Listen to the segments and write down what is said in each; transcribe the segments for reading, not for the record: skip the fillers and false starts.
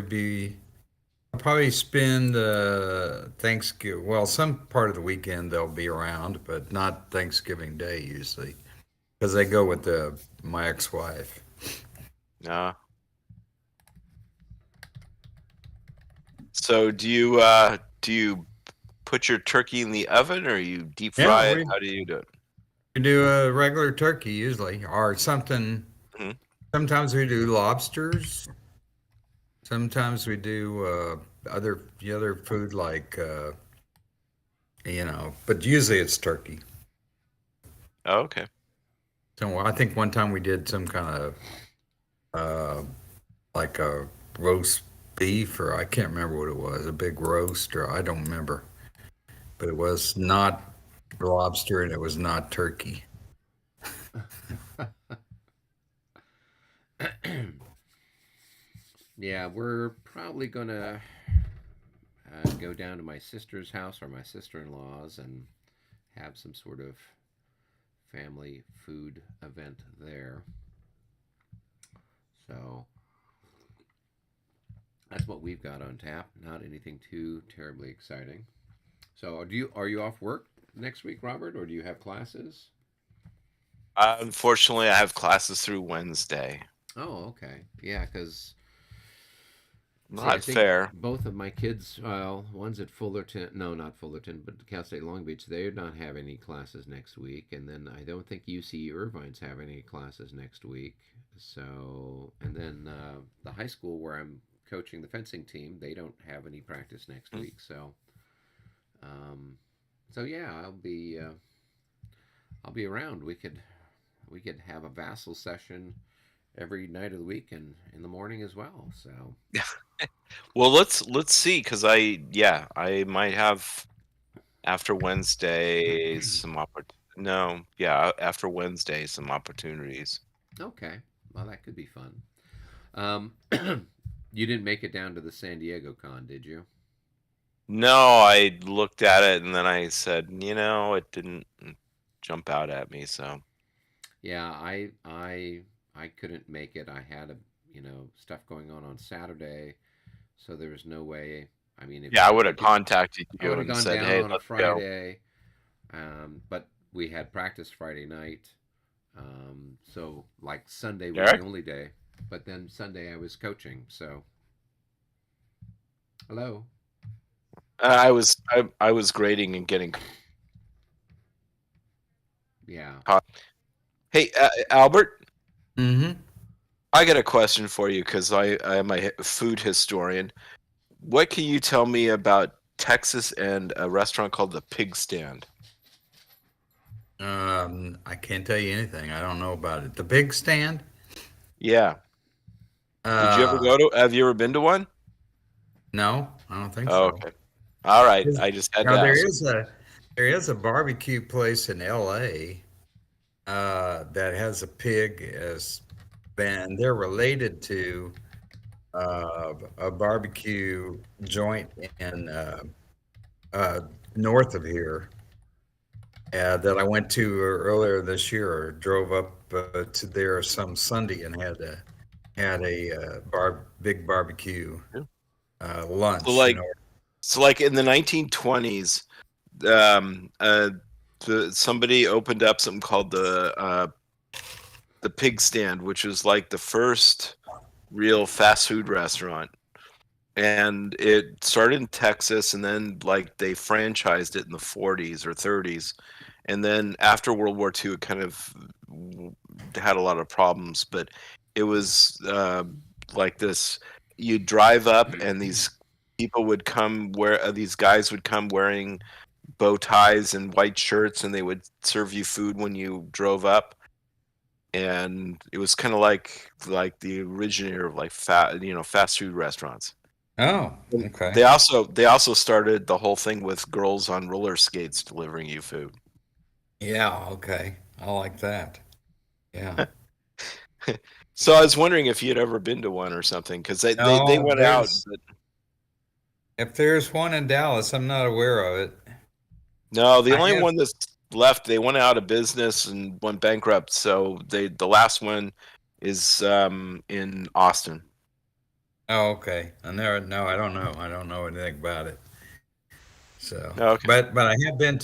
be I'll probably spend Thanksgiving. Well, some part of the weekend they'll be around, but not Thanksgiving Day usually, because they go with my ex-wife. No. So do you put your turkey in the oven or you deep Yeah, fry it? How do you do it? we do a regular turkey usually, or something. Hmm. Sometimes we do lobsters. Sometimes we do other food like but usually it's turkey. Oh, okay. So I think one time we did some kind of uh, like a roast beef, or I can't remember what it was, a big roast, or I don't remember, but it was not lobster and it was not turkey. Yeah, we're probably gonna go down to my sister's house or my sister-in-law's and have some sort of family food event there. So that's what we've got on tap. Not anything too terribly exciting. So are you off work next week, Robert, or do you have classes? Unfortunately, I have classes through Wednesday. Oh, okay. Yeah, because see, I Not think fair. both of my kids, well, one's at Fullerton, no, not Fullerton, but Cal State Long Beach, they're not having any classes next week. And then I don't think UC Irvine's having any classes next week. So, and then the high school where I'm coaching the fencing team, they don't have any practice next Hmm. week. Um, so yeah, I'll be around. We could have a Vassal session every night of the week and in the morning as well. So Well, let's see, because I might have after Wednesday some no, yeah, after Wednesday some opportunities. okay, well that could be fun. Um, you didn't make it down to the San Diego con, did you? No, I looked at it and then I said, it didn't jump out at me, so Yeah, I couldn't make it. I had stuff going on Saturday, so there was no way. I mean, yeah, I would if have you contacted I you would have and gone said, down "Hey, on a let's go." Friday, but we had practice Friday night, so like Sunday was the Derek? only day. But then Sunday I was coaching. So hello, I was grading and getting yeah. caught. Hey, Albert, Mm-hmm. I got a question for you because I am a food historian. What can you tell me about Texas and a restaurant called the Pig Stand? I can't tell you anything. I don't know about it. The big stand? Yeah. Did you ever Uh, go to? Have you ever been to one? no, I don't think Oh, so. okay. All right. Is- I just had to Now ask. there is a barbecue place in L.A. That has a pig as and they're related to a barbecue joint in uh, north of here that I went to earlier this year. Or drove up to there some Sunday and had a big barbecue So lunch. like, in the 1920s, um, uh, somebody opened up something called the Pig Stand, which was like the first real fast food restaurant. And it started in Texas, and then like they franchised it in the 40s or 30s, and then after World War II, it kind of had a lot of problems. But it was like this: you drive up, and these people would come where these guys would come wearing bow ties and white shirts, and they would serve you food when you drove up. And it was kind of like the originator of like fast food restaurants. Oh, And okay. they also started the whole thing with girls on roller skates delivering you food. Yeah, okay. I like that. Yeah. So I was wondering if you had ever been to one or something, because they No, went out. But if there's one in Dallas, I'm not aware of it. no, the I only have one that's left, they went out of business and went bankrupt. So the last one is in Austin. Oh, okay. I never. No, I don't know. I don't know anything about it. So, Okay. but I have been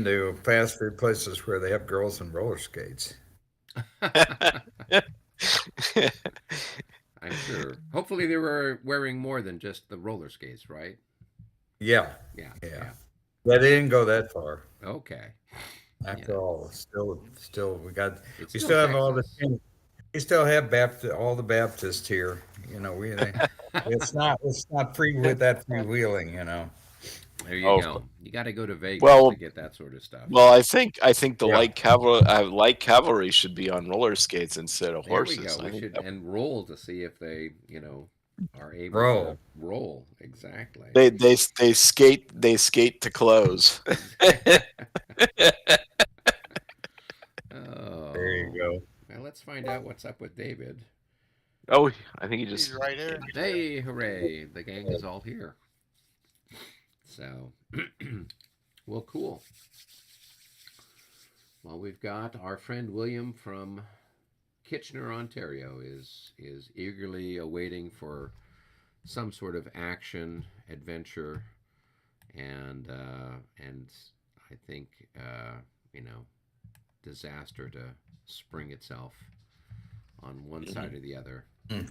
to fast food places where they have girls in roller skates. I'm sure. Hopefully, they were wearing more than just the roller skates, right? Yeah, Yeah, yeah. yeah. But they didn't go that far. Okay. After Yeah. all, still, It's we still still have all the, Texas. we still have all the Baptists here. You know, it's not free with that freewheeling. You know. There you Oh, go. You got to go to Vegas to well, get that sort of stuff. I think the Yeah. light cavalry should be on roller skates instead of There we go. horses. I We think should and roll to see if they, are able to Roll. roll. Exactly. they skate to close. Exactly. There you Oh. go. Now let's find out what's up with David. Oh, I think he He's just right came here. back in. Hey, hooray! The gang is all here. So, well, cool. Well, we've got our friend William from Kitchener, Ontario, is eagerly awaiting for some sort of action, adventure, and I think you know disaster to spring itself on one side or the other. Hmm.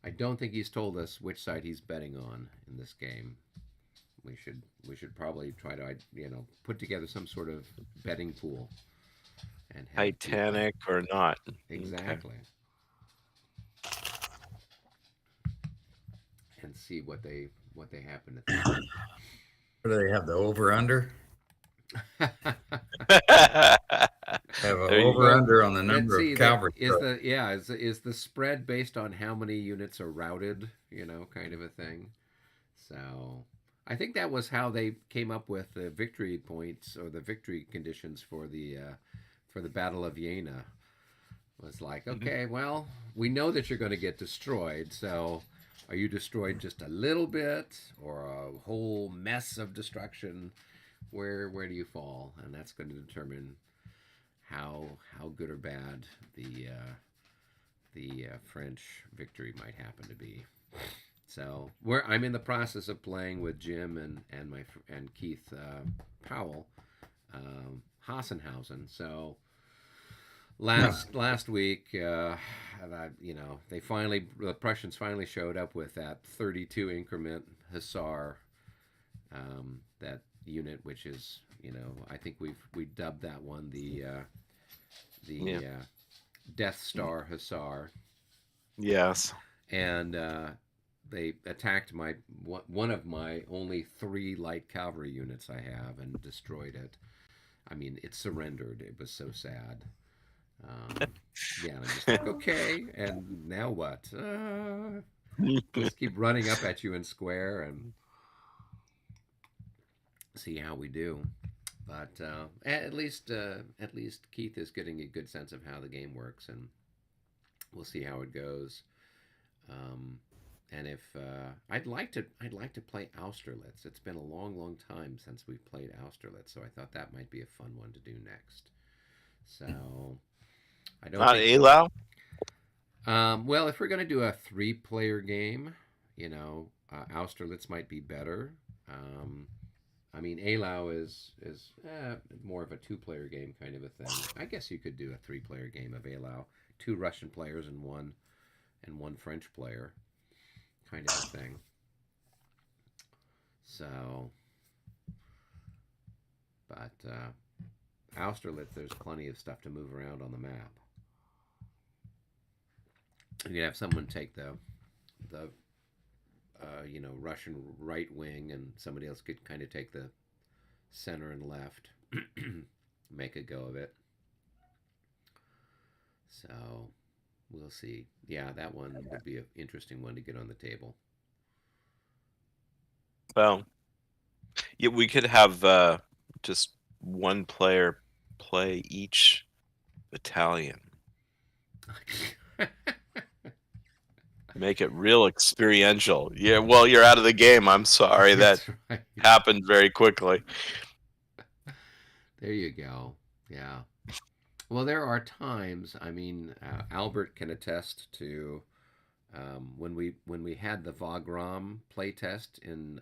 I don't think he's told us which side he's betting on in this game. We should probably try to put together some sort of betting pool and have people Titanic or not? Okay. exactly and see what they happen to think. What do they have? The over under? Have an There you over go. Well, under on the let's number of see. That cavalry is trucks. the yeah is the spread based on how many units are routed, kind of a thing. So I think that was how they came up with the victory points or the victory conditions for the Battle of Jena. Was like, Mhm. okay, well, we know that you're going to get destroyed, so are you destroyed just a little bit or a whole mess of destruction? Where do you fall? And that's going to determine how good or bad the French victory might happen to be. So I'm in the process of playing with Jim and Keith Powell, Hassenhausen. So Huh. last week, the Prussians finally showed up with that 32 increment hussar, that unit, which is I think we dubbed that one Yeah. the Death Star Hussar, Yes. and they attacked one of my only three light cavalry units I have and destroyed it. I mean, it surrendered. It was so sad. Yeah, and I'm just like, okay, and now what? Just keep running up at you in square and see how we do. But at least Keith is getting a good sense of how the game works, and we'll see how it goes. Um, and if I'd like to play Austerlitz. It's been a long time since we've played Austerlitz, so I thought that might be a fun one to do next. So I don't Not think. Alao? Well, if we're gonna do a three-player game, Austerlitz might be better. Um, I mean, Alau is more of a two-player game kind of a thing. I guess you could do a three-player game of Alau, two Russian players and one French player, kind of a thing. So, but Austerlitz, there's plenty of stuff to move around on the map. You could have someone take the Russian right wing, and somebody else could kind of take the center and left, make a go of it. So we'll see. Yeah, that one would be an interesting one to get on the table. Well, yeah, we could have just one player play each battalion. Make it real experiential. Yeah, well, you're out of the game. I'm sorry. That That's right. happened very quickly. There you go. Yeah. Well, there are times. I mean, Albert can attest to When we had the Wagram playtest in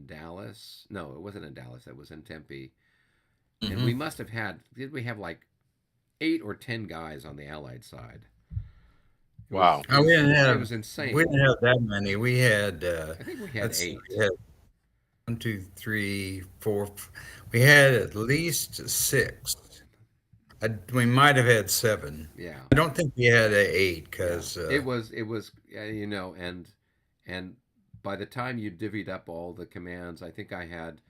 Dallas. No, it wasn't in Dallas. It was in Tempe. And we Mhm. must have had. Did we have like 8 or 10 guys on the Allied side? It was Wow. it We was didn't it have was we insane. didn't have that many. We had I think we had let's see, eight. we had 1, 2, 3, 4. We had at least six. We might have had seven. Yeah, I don't think we had a eight yeah. because It was and by the time you divvied up all the commands, I think I had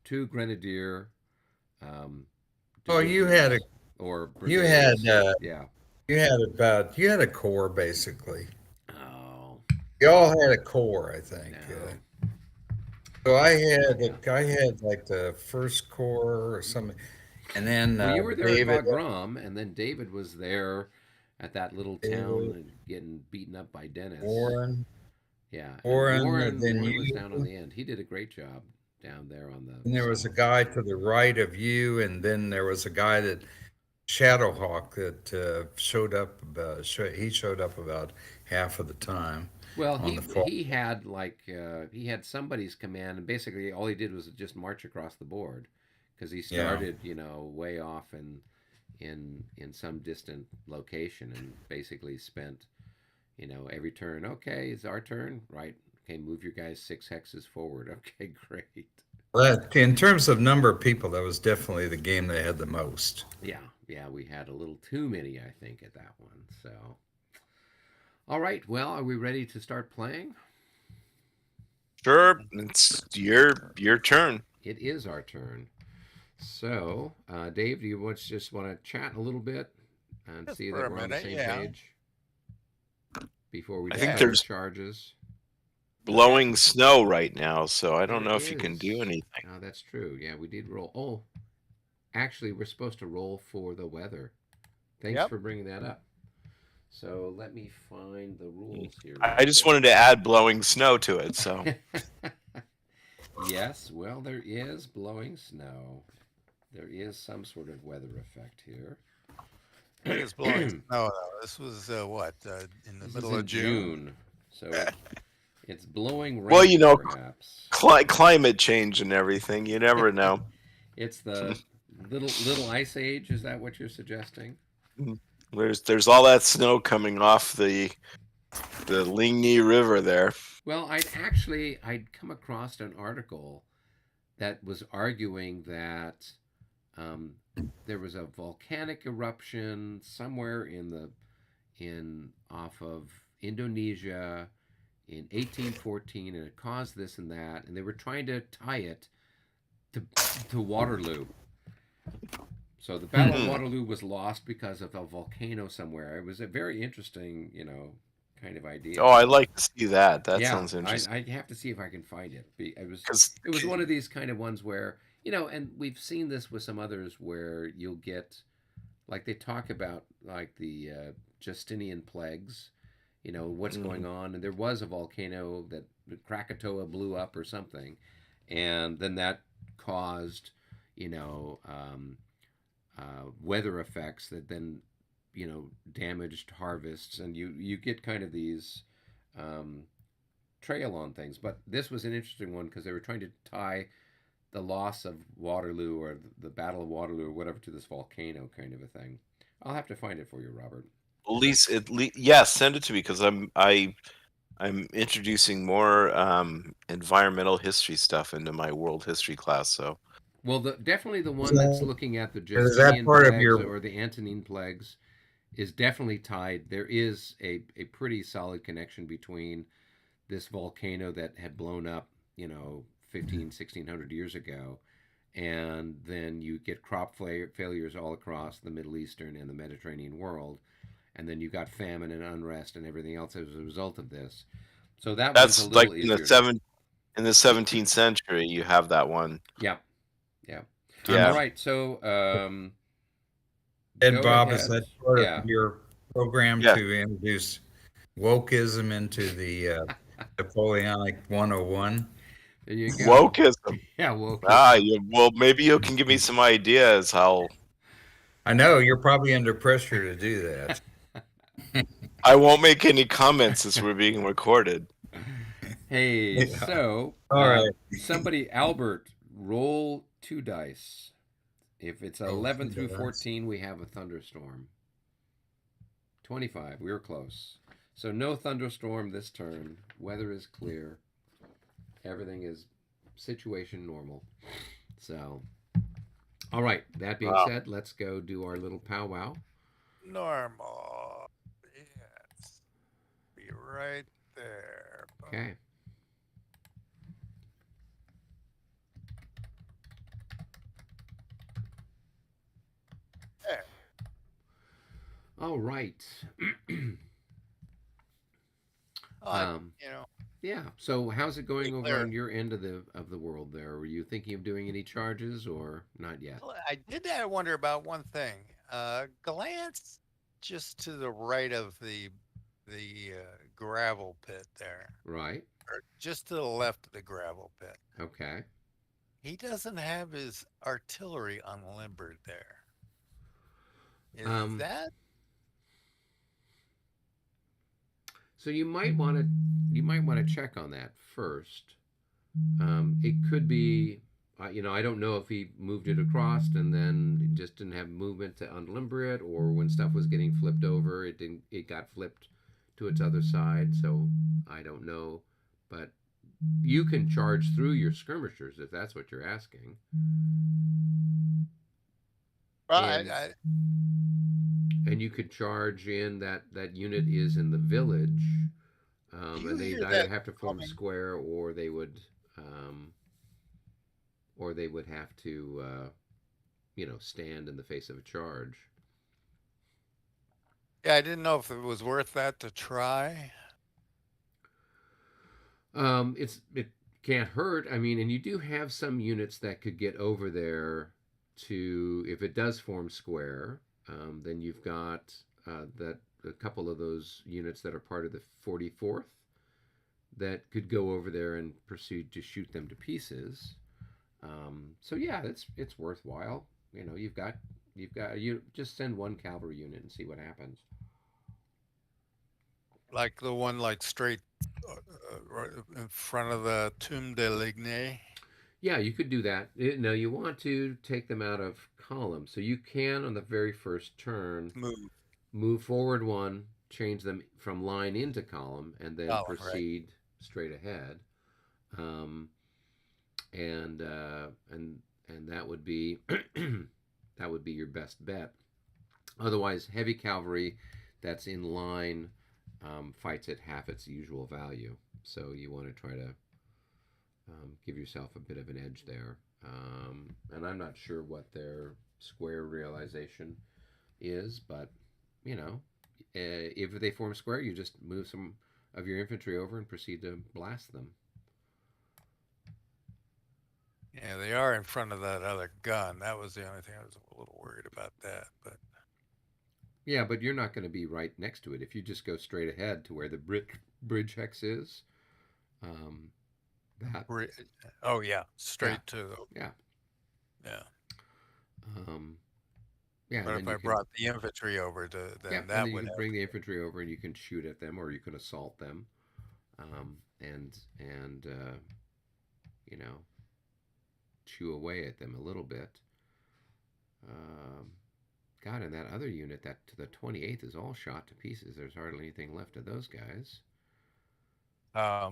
2 grenadier um, oh, divisions or you had brigades. Yeah. you had a core basically. Oh You all had a core, I think. no. So Yeah. I had like the first core or something, and then Well, you were there at David, Wagram, and then David was there at that little town David, and getting beaten up by Dennis. Warren, Yeah, and Warren, then Warren was you, down on the end. He did a great job down there on the and there was a south. guy to the right of you, and then there was a guy that Shadowhawk that showed up about. He showed up about half of the time Well, on the far. he had he had somebody's command, and basically all he did was just march across the board because he Yeah. started way off in some distant location and basically spent every turn. Okay, it's our turn, right? Okay, move your guys 6 hexes forward. Okay, great. That, in terms of number of people, that was definitely the game that had the most. Yeah, yeah, we had a little too many, I think, at that one. So, all right. Well, are we ready to start playing? Sure, it's your turn. It is our turn. So, Dave, do you just want to chat a little bit and Just see for that a we're on the minute, same yeah. page before we I think Yeah. declare there's charges? blowing snow right now, so I don't There know if you can do is. anything. Oh, that's true. Yeah, we did roll. Oh, actually, we're supposed to roll for the weather. Thanks Yep. for bringing that up. So let me find the rules here. I just wanted to add blowing snow to it, so Yes, well, there is blowing snow. There is some sort of weather effect here. I think it's blowing snow though. This was what in the This is middle of in June. June, so it's blowing well, rain, perhaps. climate change and everything. You never know. It's the little ice age. Is that what you're suggesting? There's all that snow coming off the Ligny River there. Well, I'd come across an article that was arguing that um, there was a volcanic eruption somewhere in off of Indonesia in 1814, and it caused this and that, and they were trying to tie it to Waterloo. So the Battle of Hmm. Waterloo was lost because of a volcano somewhere. It was a very interesting, kind of idea. Oh, I'd like to see that. That Yeah, sounds interesting. I have to see if I can find it. Because It was one of these kind of ones where and we've seen this with some others where you'll get like they talk about like the Justinian plagues, what's going on, and there was a volcano that Krakatoa blew up or something, and then that caused you know weather effects that then damaged harvests, and you get kind of these um, trail on things. But this was an interesting one because they were trying to tie the loss of Waterloo or the Battle of Waterloo or whatever to this volcano kind of a thing. I'll have to find it for you, Robert. yes, send it to me because I'm introducing more environmental history stuff into my world history class. So Well, definitely the Is one that's that, looking at the is that Justinian part of plagues your? or the Antonine plagues is definitely tied. There is a pretty solid connection between this volcano that had blown up, 15, 1600 years ago, and then you get crop failures all across the Middle Eastern and the Mediterranean world, and then you got famine and unrest and everything else as a result of this. So that one's a that's like little in the easier. in the 17th century. You have that one. Yeah, yeah. All Yeah. right, so Ed go Bob, ahead. is that part Yeah. of your program Yeah. to introduce wokeism into the Napoleonic 101? There you go. Wokeism. Yeah, woke. Well, maybe you can give me some ideas how. I know you're probably under pressure to do that. I won't make any comments as we're being recorded. Hey, Yeah. so All right. somebody, Albert, roll 2 dice. If it's Roll 11 2 through dice. 14, we have a thunderstorm. 25, we were close. So no thunderstorm this turn. Weather is clear. Everything is situation normal. So, all right. That being Wow. said, let's go do our little powwow. Normal. Yes. Be right there. Okay. There. All right. Oh, you know, Yeah. So how's it going over clear. on your end of the world there? Were you thinking of doing any charges or not yet? Well, I did wonder about one thing. Glance just to the right of the gravel pit there, Right. or just to the left of the gravel pit. Okay. He doesn't have his artillery unlimbered there. Is Um, that So you might want to check on that first. It could be, I don't know if he moved it across and then just didn't have movement to unlimber it, or when stuff was getting flipped over, it got flipped to its other side. So I don't know, but you can charge through your skirmishers if that's what you're asking. well? And and you could charge in that unit is in the village, Do you and they'd hear either that have to form coming? square or they would have to stand in the face of a charge. Yeah, I didn't know if it was worth that to try. It can't hurt. I mean, and you do have some units that could get over there to, if it does form square. Then you've got that a couple of those units that are part of the 44th that could go over there and proceed to shoot them to pieces. So yeah, it's worthwhile. You just send one cavalry unit and see what happens. Like the one like straight right in front of the Tomb de Ligny. Yeah, you could do that. Now you want to take them out of column, so you can on the very first turn move forward one, change them from line into column, and then Column, right. proceed straight ahead. Um, and that would be that would be your best bet. Otherwise, heavy cavalry that's in line fights at half its usual value. So you want to try to give yourself a bit of an edge there. And I'm not sure what their square realization is, but if they form square, you just move some of your infantry over and proceed to blast them. Yeah, they are in front of that other gun. That was the only thing I was a little worried about that. But Yeah, but you're not going to be right next to it. If you just go straight ahead to where the bridge hex is, um, that oh yeah, straight to yeah. yeah. Yeah, But if I brought the infantry over to, then yeah, that and then you would can have bring the infantry over and you can shoot at them or you can assault them, and chew away at them a little bit. God, and that other unit, that to the 28th, is all shot to pieces. There's hardly anything left of those guys.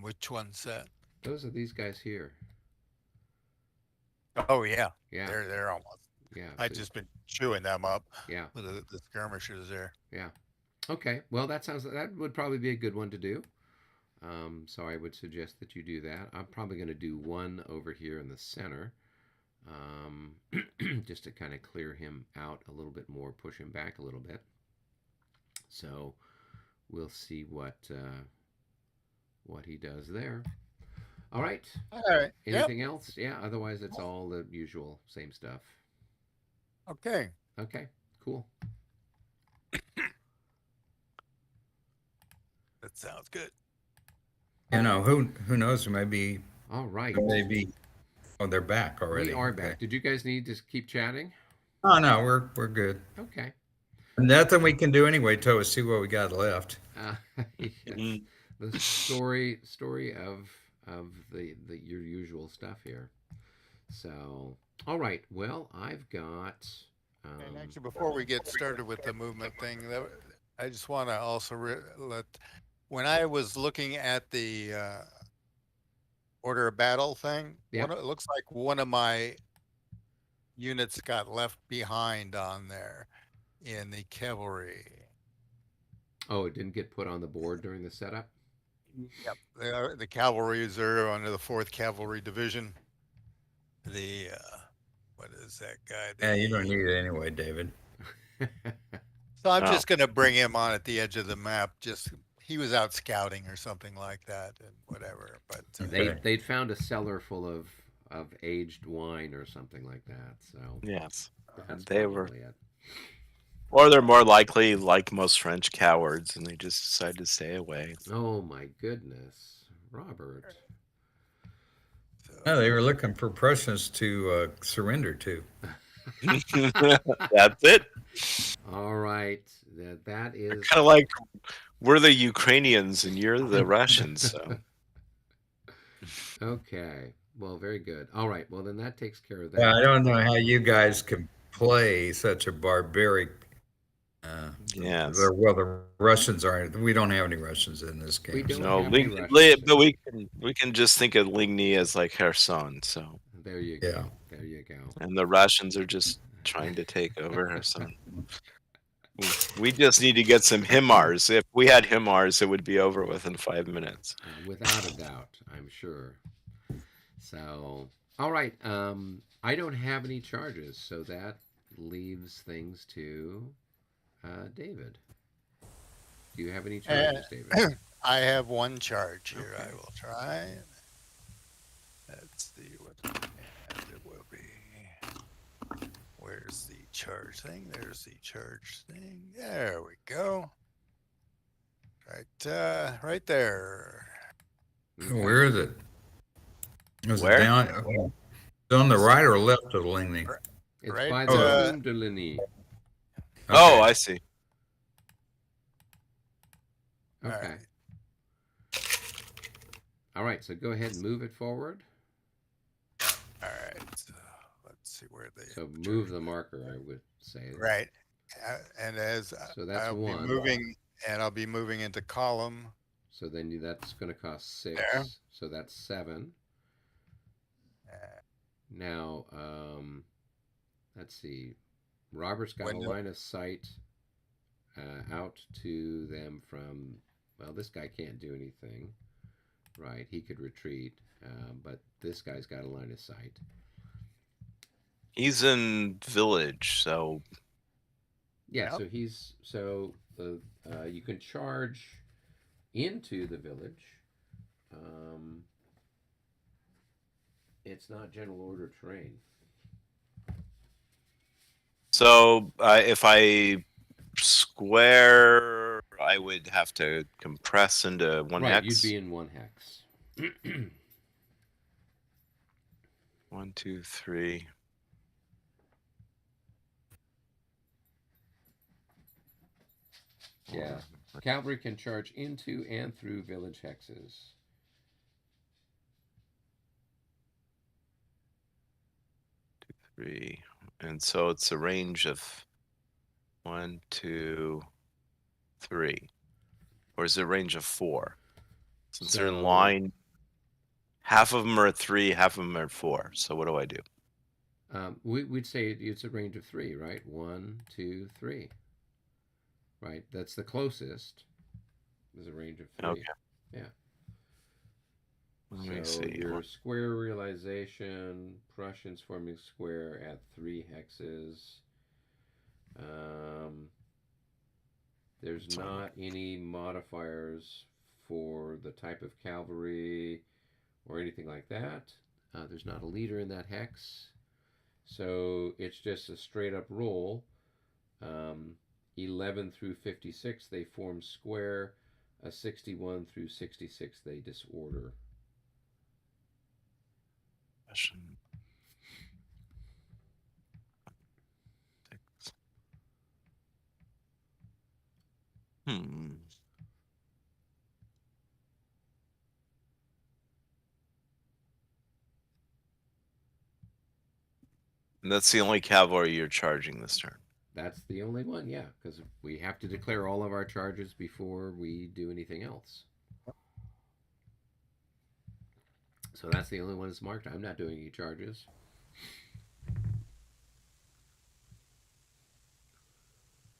which one's that? Those are these guys here. Oh yeah, Yeah, they're almost. yeah. I just been chewing them up. Yeah, with the skirmishers there. yeah. Okay, well that would probably be a good one to do. So I would suggest that you do that. I'm probably going to do one over here in the center, just to kind of clear him out a little bit more, push him back a little bit. So we'll see what he does there. All right. All right. Anything else? Yeah. Otherwise, it's all the usual same stuff. Okay. Okay. Cool. That sounds good. Who knows? Maybe. All right. Maybe. Oh, they're back already. We are back. Did you guys need to keep chatting? Oh no, we're good. Okay. Nothing we can do anyway till we see what we got left. Yes. Mhm. The story of the your usual stuff here. So, all right. Well, I've got. And actually, before we get started with the movement thing, I just want to also let when I was looking at the order of battle thing, Yep. it looks like one of my units got left behind on there in the cavalry. Oh, it didn't get put on the board during the setup. Yep, the cavalries are under the 4th Cavalry Division. The what is that guy? Yeah, you don't need it anyway, David. So I'm Oh. just going to bring him on at the edge of the map. Just he was out scouting or something like that, and whatever. But Okay. They'd found a cellar full of aged wine or something like that. So Yes. that's They were, probably it. or they're more likely like most French cowards, and they just decide to stay away. Oh my goodness, Robert. No, they were looking for Prussians to surrender to. That's it. All right, that is Kind of like we're the Ukrainians and you're the Russians. So okay. Well, very good. All right. Well, then that takes care of Yeah, I that. don't know how you guys can play such a barbaric. yes. The Russians aren't. We don't have any Russians in this We game. don't No, have any Russians. but we can just think of Ligny as like Kherson. So There you Yeah. go. There you go. and the Russians are just trying to take over Kherson. We just need to get some HIMARS. If we had HIMARS, it would be over within 5 minutes. Without a doubt, I'm sure. So, all right. I don't have any charges, so that leaves things to David. Do you have any charges, David? I have one charge here. Okay. I will try. Let's see what and it will be. Where's the charge thing? There's the charge thing. There we go. Right there. Where is it? Is Where? it down? On the right or left of Ligny? It's Right, by the Tombe de Ligny. Oh, Okay. I see. All Okay. right. All right. So go ahead and move it forward. All right. So let's see where they. So move the marker, I would say. Right. And as So that's I'll one. be moving, and I'll be moving into column. So then that's going to cost 6. There. So that's 7. Now, let's see. Robert's got a Window. line of sight out to them from. Well, this guy can't do anything, right? He could retreat, but this guy's got a line of sight. He's in village, so Yeah. Yep. So he's you can charge into the village. It's not general order terrain. if I square, I would have to compress into one Right, hex. you'd be in 1 hex. 1, 2, 3. Yeah. Cavalry can charge into and through village hexes. 3. And so it's a range of 1, 2, 3. Or is it a range of 4? Since they're in So- line, half of them are at 3, half of them are at 4. So what do I do? We'd say it's a range of 3, right? 1, 2, 3. Right, that's the closest. There's a range of 3. Okay. Yeah. Let me So see. your square realization, Prussians forming square at 3 hexes. There's So- not any modifiers for the type of cavalry or anything like that. There's not a leader in that hex. So it's just a straight up roll. 11 through 56, they form square. 61 through 66, they disorder. Hmm. And that's the only cavalry you're charging this turn. That's the only one, yeah, because we have to declare all of our charges before we do anything else. So that's the only one that's marked. I'm not doing any charges.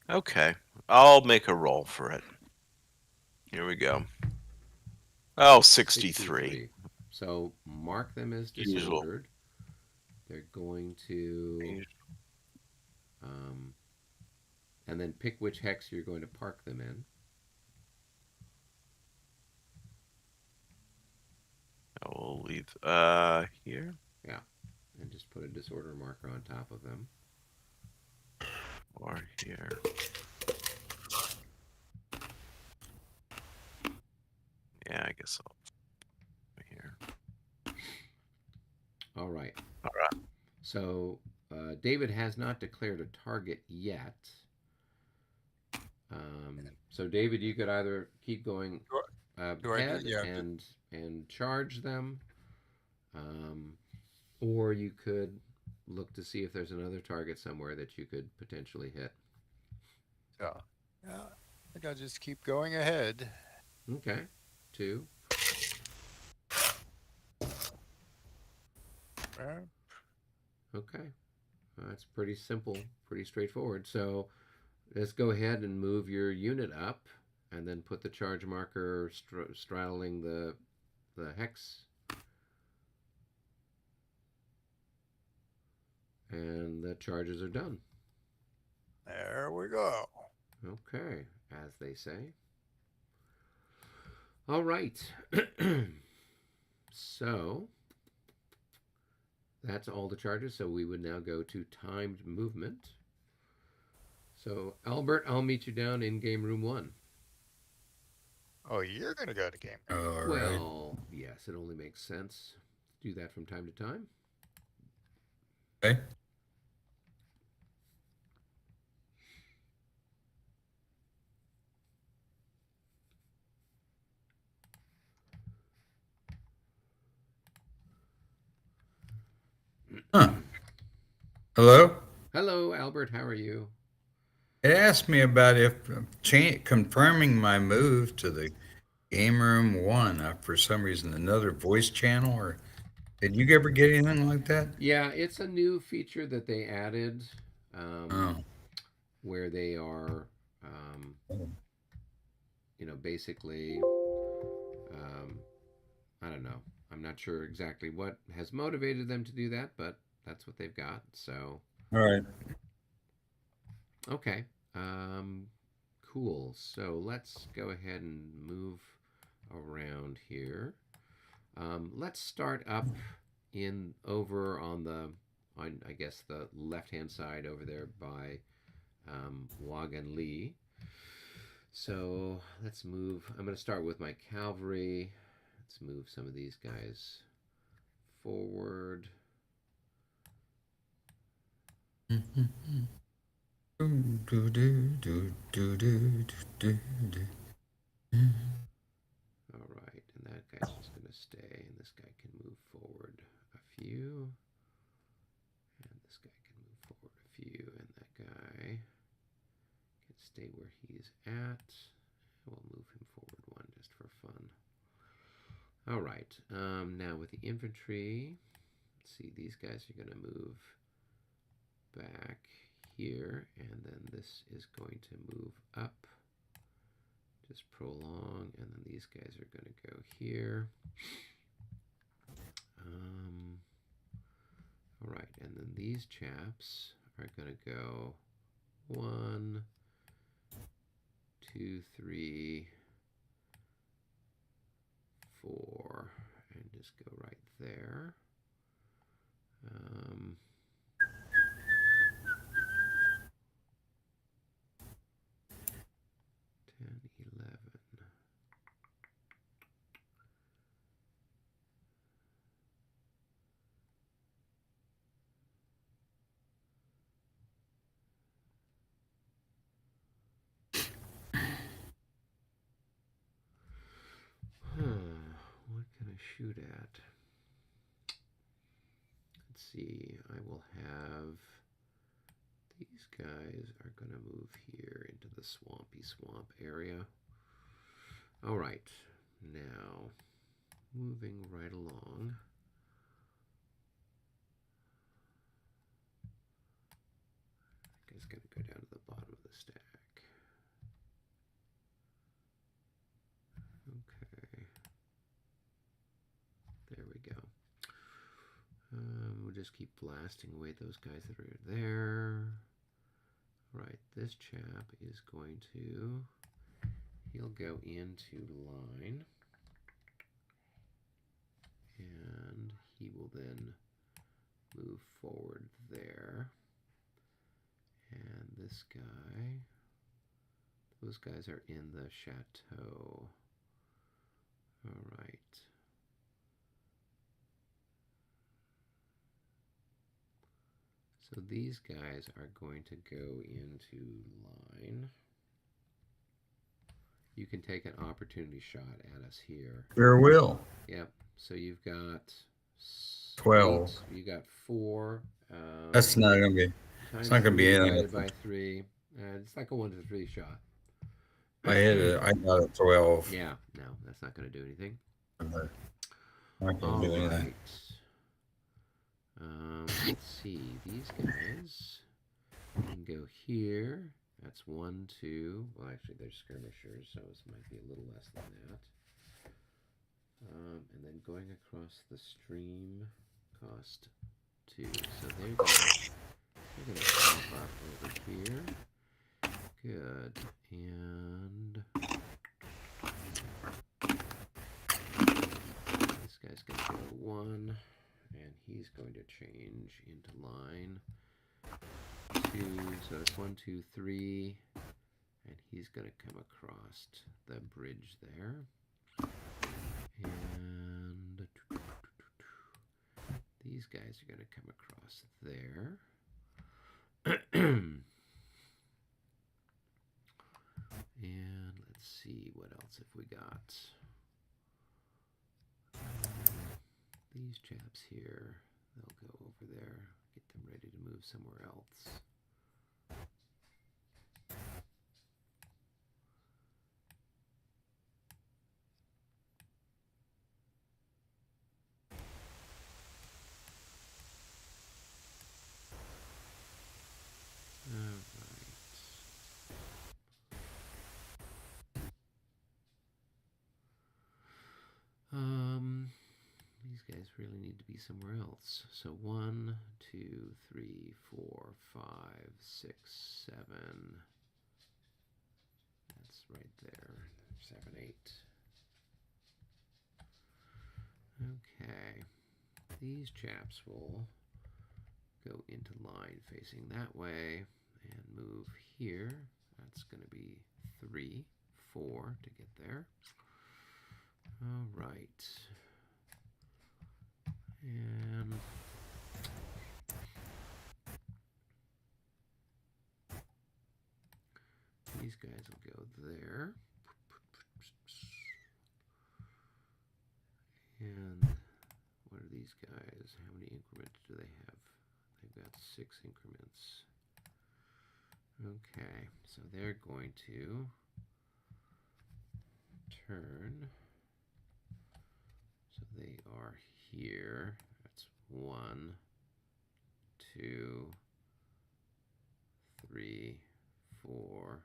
Okay. I'll make a roll for it. Here we go. Oh, 63. So mark them as Usual. disordered. They're going to, and then pick which hex you're going to park them in. I will leave here. Yeah, and just put a disorder marker on top of them. Or here. Yeah, I guess I'll here. All right. All right. So David has not declared a target yet. So David, you could either keep going ahead and charge them, or you could look to see if there's another target somewhere that you could potentially hit. So, I think I'll just keep going ahead. Okay. 2. Okay. That's pretty simple, pretty straightforward. So let's go ahead and move your unit up and then put the charge marker straddling the hex. And the charges are done. There we go. Okay, as they say. All right. So that's all the charges. So we would now go to timed movement. So Albert, I'll meet you down in game room 1. Oh, you're going to go to game. All Well, yes, it only makes sense to do that from time to time. right. Okay. Huh. Hello? Hello, Albert. How are you? It asked me about if confirming my move to the game room 1 for some reason another voice channel, or did you ever get anything like that? Yeah, it's a new feature that they added, Oh. where they are, basically, I don't know. I'm not sure exactly what has motivated them to do that, but that's what they've got. So, All right. okay, cool. So let's go ahead and move around here. Let's start up over on I guess the left-hand side over there by Wagon Lee. So let's move. I'm going to start with my cavalry. Let's move some of these guys forward. All right, and that guy's just going to stay, and this guy can move forward a few, and this guy can move forward a few, and that guy can stay where he's at. We'll move him forward 1 just for fun. All right, now with the infantry, let's see, these guys are going to move back here, and then this is going to move up. Just prolong, and then these guys are going to go here. All right, and then these chaps are going to go 1, 2, 3, 4, and just go right there. 10, 11. shoot at? Let's see. I will have these guys are going to move here into the swampy swamp area. All right. Now, moving right along. It's going to go down to the bottom of the stack. Okay. There we go. We'll just keep blasting away those guys that are there. All right, this chap is going to, he'll go into line. And he will then move forward there. And this guy, those guys are in the chateau. All right. So these guys are going to go into line. You can take an opportunity shot at us here. Sure will. Yep. So you've got 12. You got 4. That's not gonna be. It's not gonna be anything. Divided by 3. It's like a 1 to 3 shot. I got a 12. Yeah. No, that's not going to do anything. Not gonna All do anything. right. Let's see. These guys can go here. That's 1, 2. Well, actually, they're skirmishers, so it might be a little less than that. And then going across the stream cost 2. So they're going to pop up over here. Good. And this guy's going to go 1. And he's going to change into line 2. So it's 1, 2, 3. And he's going to come across the bridge there. And these guys are going to come across there. And let's see, what else have we got? These chaps here, they'll go over there, get them ready to move somewhere else. These guys really need to be somewhere else. So 1, 2, 3, 4, 5, 6, 7. That's right there. 7, 8. Okay. These chaps will go into line facing that way and move here. That's going to be 3, 4 to get there. All right. And these guys will go there. And what are these guys? How many increments do they have? They've got 6 increments. Okay, so they're going to turn. So they are here. That's 1, 2, 3, 4,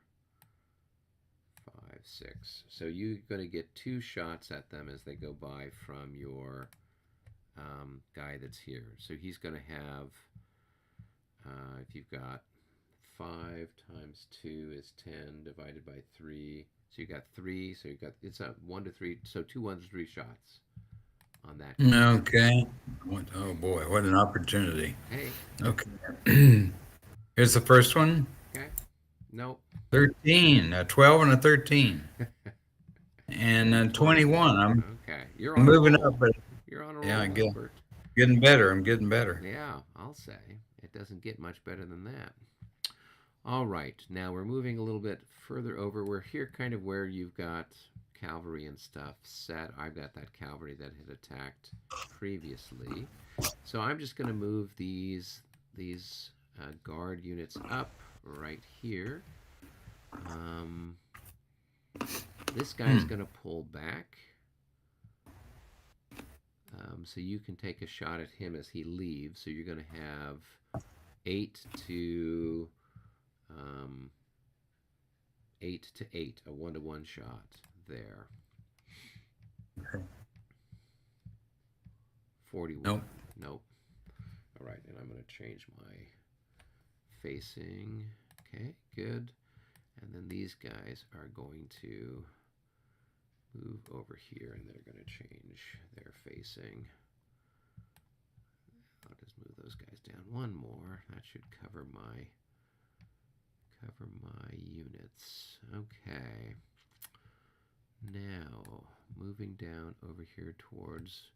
5, 6. So you're going to get 2 shots at them as they go by from your guy that's here. So he's going to have, if you've got 5 times 2 is 10 divided by 3. So you got 3. So you got, it's a 1 to 3. So 2 1 to 3 shots on that. Okay. Oh boy, what an opportunity. Hey. Okay. Here's the first one. Okay. Nope. 13, a 12 and a 13. And 21. I'm okay. You're on moving a roll. up, but You're on a roll, yeah, Albert. getting better. I'm getting better. Yeah, I'll say. It doesn't get much better than that. All right. Now we're moving a little bit further over. We're here kind of where you've got cavalry and stuff set. I've got that cavalry that had attacked previously. So I'm just going to move these guard units up right here. This guy's going to pull back. So you can take a shot at him as he leaves. So you're going to have 8 to 8 to 8, a 1-to-1 shot there. Okay. 41. Nope. Nope. All right, and I'm going to change my facing. Okay, good. And then these guys are going to move over here, and they're going to change their facing. I'll just move those guys down one more. That should cover my units. Okay. Now, moving down over here towards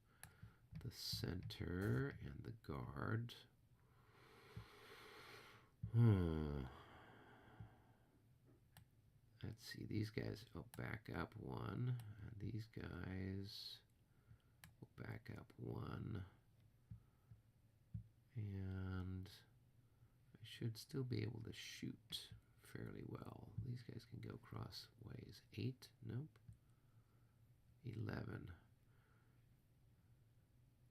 the center and the guard. Let's see, these guys will back up 1, and these guys will back up 1. And I should still be able to shoot fairly well. These guys can go cross ways. 8? Nope. 11.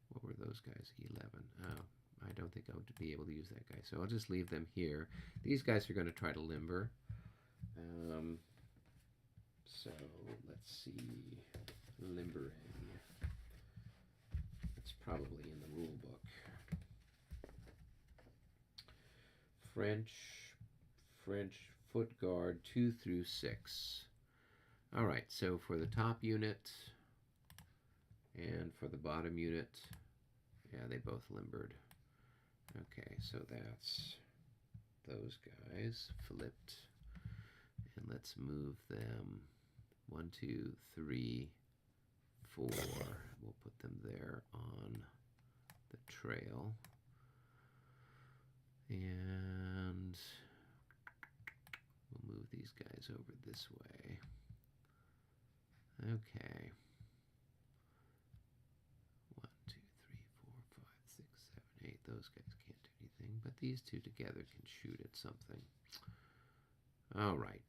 What were those guys? 11. Oh, I don't think I would be able to use that guy. So I'll just leave them here. These guys are going to try to limber. So let's see. Limbering. It's probably in the rule book. French foot guard 2 through 6. All right, so for the top unit and for the bottom unit, yeah, they both limbered. Okay, so that's those guys flipped. And let's move them 1, 2, 3, 4. We'll put them there on the trail. And we'll move these guys over this way. Okay. 1, 2, 3, 4, 5, 6, 7, 8. Those guys can't do anything, but these two together can shoot at something. All right.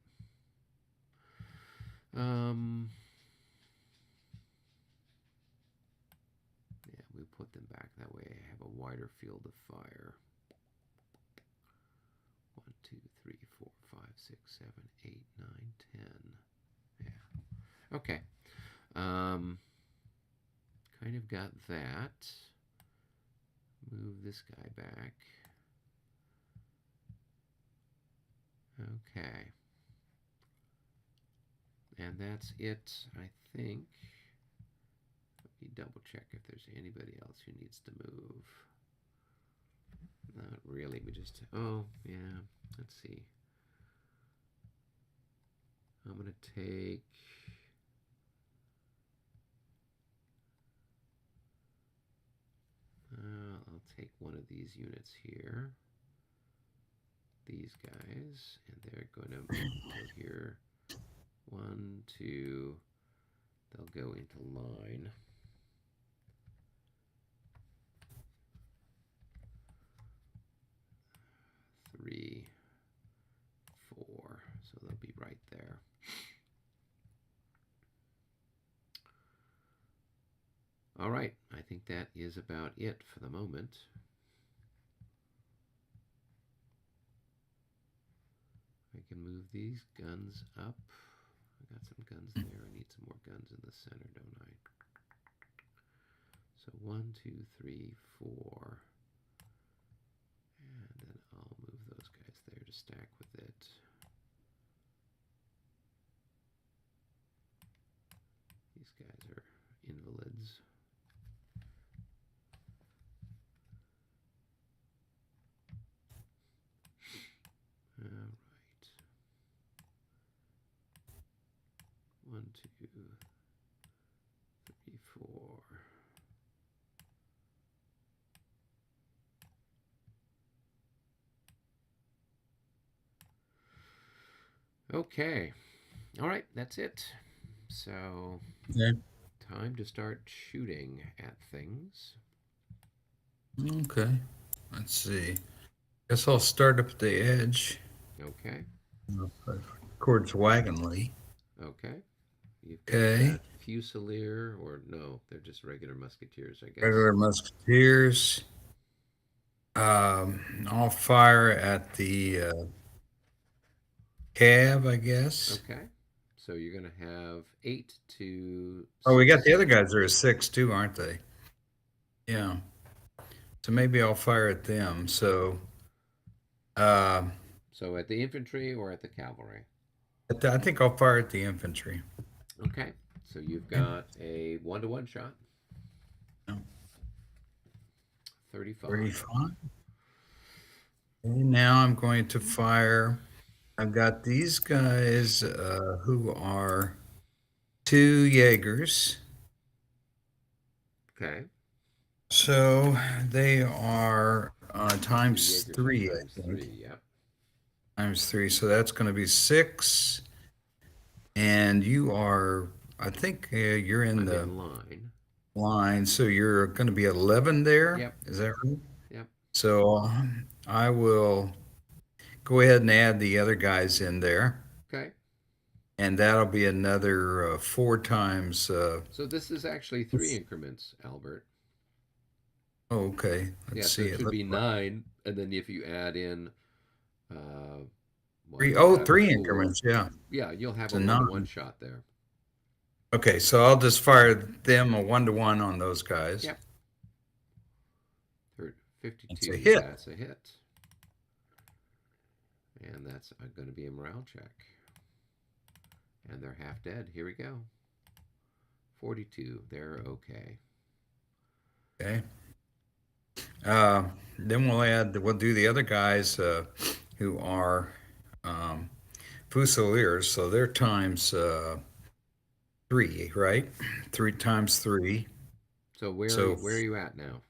Yeah, we put them back that way. I have a wider field of fire. 1, 2, 3, 4, 5, 6, 7, 8, 9, 10. Yeah. Okay. Kind of got that. Move this guy back. Okay. And that's it, I think. Let me double check if there's anybody else who needs to move. Not really, we just, oh, yeah, let's see. I'm going to take, I'll take one of these units here. These guys, and they're going to go here. 1, 2, they'll go into line. Three, 4, so they'll be right there. All right, I think that is about it for the moment. I can move these guns up. I got some guns there. I need some more guns in the center, don't I? So 1, 2, 3, 4. And then I'll move those guys there to stack with it. These guys are invalids. All right. 1, 2, 3, 4. Okay. All right, that's it. So Okay. time to start shooting at things. Okay. Let's see. Guess I'll start up at the edge. Okay. Towards Wagonly. Okay. You've got Okay. that Fusilier, or no, they're just regular musketeers, I guess. Regular musketeers. I'll fire at the cab, I guess. Okay. So you're going to have 8 to Oh, we got 6. the other guys that are 6 too, aren't they? Yeah. So maybe I'll fire at them. So um, So at the infantry or at the cavalry? I think I'll fire at the infantry. Okay. So you've got a 1-to-1 shot. Yeah. 35. 35. Okay, now I'm going to fire. I've got these guys who are 2 Jaegers. Okay. So they are times Jaegers are 3, times I think. 3, yep. Times 3. So that's going to be 6. And you are, I think you're in I'm the in line. line. So you're going to be 11 there. Yep. Is that right? Yep. So I will go ahead and add the other guys in there. Okay. And that'll be another 4 times. So this is actually 3 increments, Albert. Oh, okay. Yeah, Let's so see it it. should be 9, and then if you add in what 3, is oh, that, 3 4, increments. Yeah. yeah, you'll have It's a a 1-to-1 9. shot there. Okay. So I'll just fire them a 1-to-1 on those guys. Yep. It's 52, a hit. that's a hit. And that's going to be a morale check. And they're half dead. Here we go. 42, they're okay. Okay. Then we'll do the other guys who are Fusiliers. So they're times 3, right? 3 times 3. So where So are you at now?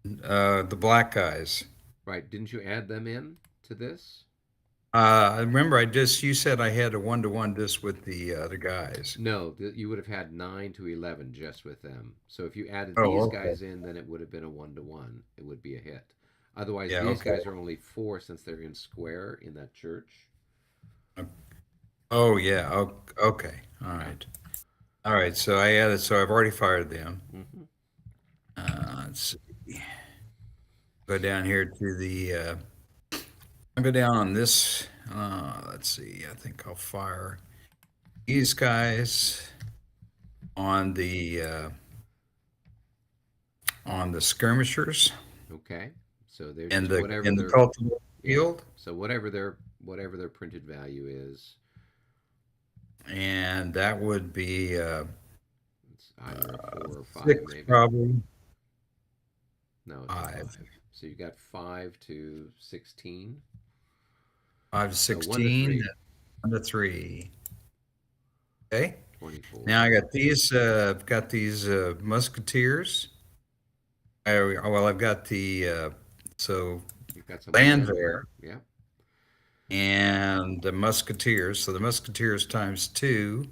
the black guys. Right, didn't you add them in to this? I remember you said I had a 1-to-1 just with the other guys. No, you would have had 9 to 11 just with them. So if you added Oh, these okay. guys in, then it would have been a 1-to-1. It would be a hit. Otherwise, Yeah, these okay. guys are only 4 since they're in square in that church. Oh, yeah. Okay. All right. All right. So I added, so I've already fired them. Mm-hmm. Let's see. Go down here to the, I'll go down on this. Let's see. I think I'll fire these guys on the skirmishers Okay, so they're and just whatever the their cultivated yeah. field. So whatever their printed value is, And that would be it's either a 4 or 5 6 maybe. probably. No, it's a 5. 5. So you got 5 to 16. 5 to So 1 to 16. 3. 1 to 3. Okay. 24. Now I got these. I've got these musketeers. I've got the so You've got some Landwehr Yeah. and the musketeers. So the musketeers times 2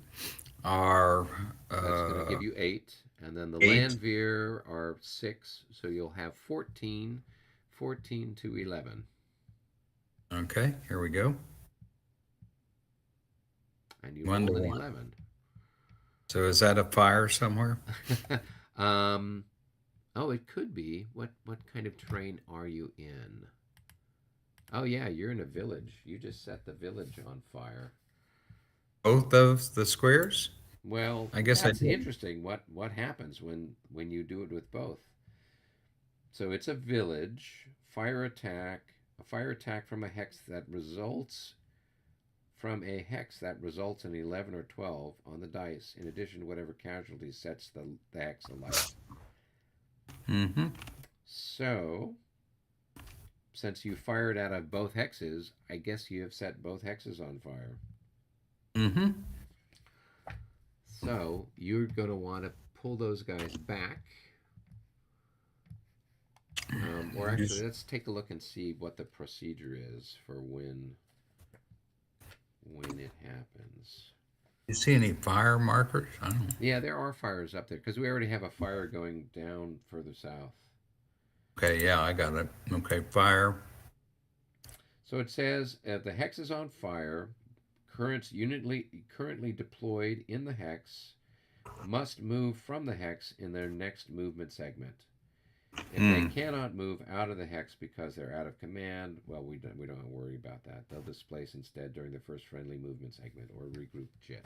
are That's going to give you 8. And then the 8. Landwehr are 6. So you'll have 14 to 11. Okay, here we go. And you 1 to rolled an 1. 11. So is that a fire somewhere? Oh, it could be. What kind of terrain are you in? Oh yeah, you're in a village. You just set the village on fire. Both of the squares? Well, I guess I that's did. interesting. What happens when you do it with both? So it's a village, a fire attack from a hex that results in 11 or 12 on the dice, in addition to whatever casualty sets the hex alight. Mm-hmm. So, since you fired out of both hexes, I guess you have set both hexes on fire. Mm-hmm. So, you're going to want to pull those guys back. Or actually, let's take a look and see what the procedure is for when it happens. You see any fire markers? I don't. Yeah, there are fires up there because we already have a fire going down further south. Okay, yeah, I got it. Okay, fire. So it says the hex is on fire. Currently deployed in the hex must move from the hex in their next movement segment. If they cannot move out of the hex because they're out of command, well, we don't worry about that. They'll displace instead during the first friendly movement segment or regroup JIT.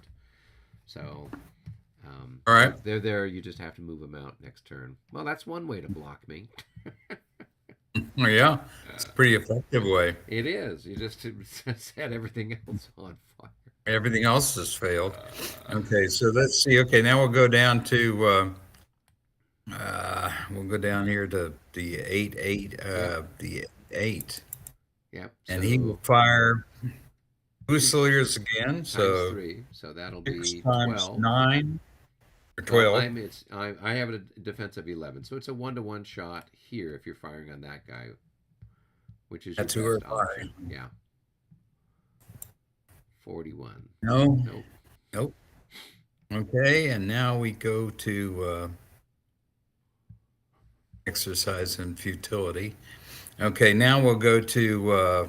So, All right. they're there. You just have to move them out next turn. Well, that's one way to block me. Well, yeah, it's a pretty effective way. It is. You just set everything else on fire. Everything else has failed. Okay, so let's see. Okay, now we'll go down to we'll go down here to the 8-8, the 8, Yep. and he will fire Fusiliers again. Times So 3, so that'll 6 be times 12. 9 or Well, 12. I have a defense of 11, so it's a 1-to-1 shot here if you're firing on that guy, which is That's your who we're best option. firing. Yeah. 41. No, Nope. nope. Okay, and now we go to exercise and futility. Okay, now we'll go to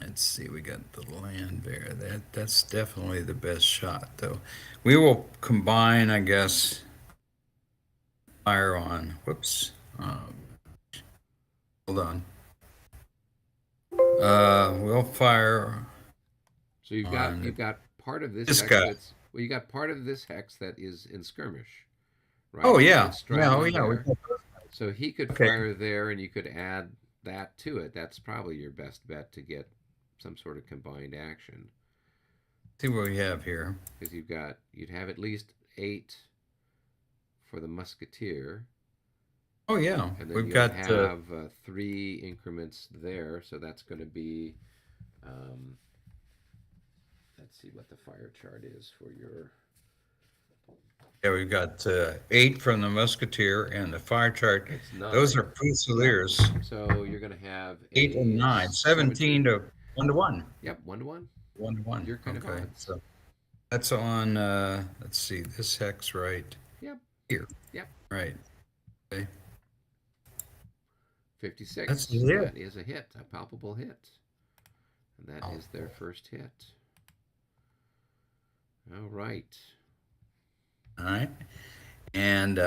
let's see, we got the land bear. That's definitely the best shot, though. We will combine, I guess, fire on. Whoops. Hold on. We'll fire. So you've got part of this This hex guy. that's well, you got part of this hex that is in skirmish, right? Oh yeah, It's yeah, oh straggling yeah. there. So he could Okay. fire there, and you could add that to it. That's probably your best bet to get some sort of combined action, See what we have here. because you'd have at least 8 for the musketeer, Oh yeah, and then we've you got have 3 increments there. So that's going to be. Let's see what the fire chart is for your. yeah, we've got 8 from the musketeer and the fire chart. It's 9. Those are Fusiliers. So you're going to have 8 and 9, 17 to 1 to 1. Yep, 1-to-1. 1 to 1. You're kind of okay, odds. so that's on. Let's see, this hex right Yep. here. Yep. Right. Okay. 56. That's a hit. That is a hit, a palpable hit. And that is their first hit. All right. All right. And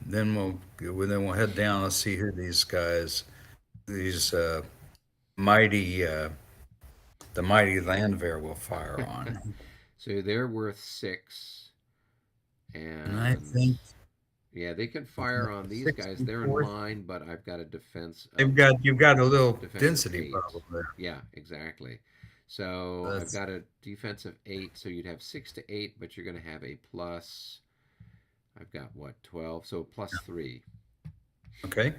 then we'll head down. Let's see who these guys, these mighty, the mighty Landwehr will fire on. So they're worth 6. And I think yeah, they can fire on these guys. They're in 64. line, but I've got a defense. you've got a little defensive density 8. problem there. Yeah, exactly. So That's- I've got a defense of 8, so you'd have 6 to 8, but you're going to have a plus. I've got what, 12? So plus 3. Okay.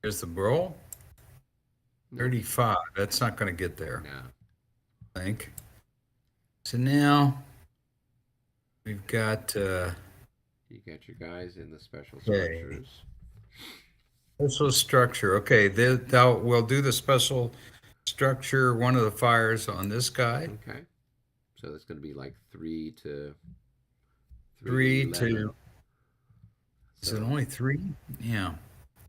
Here's the roll. No. 35. That's not going to get there, No. I think. So now we've got You got your guys in the special Okay. structures. special structure. Okay, we'll do the special structure, one of the fires on this guy. Okay. So that's going to be like 3 to 3 11. to. Is it So, only 3? Yeah.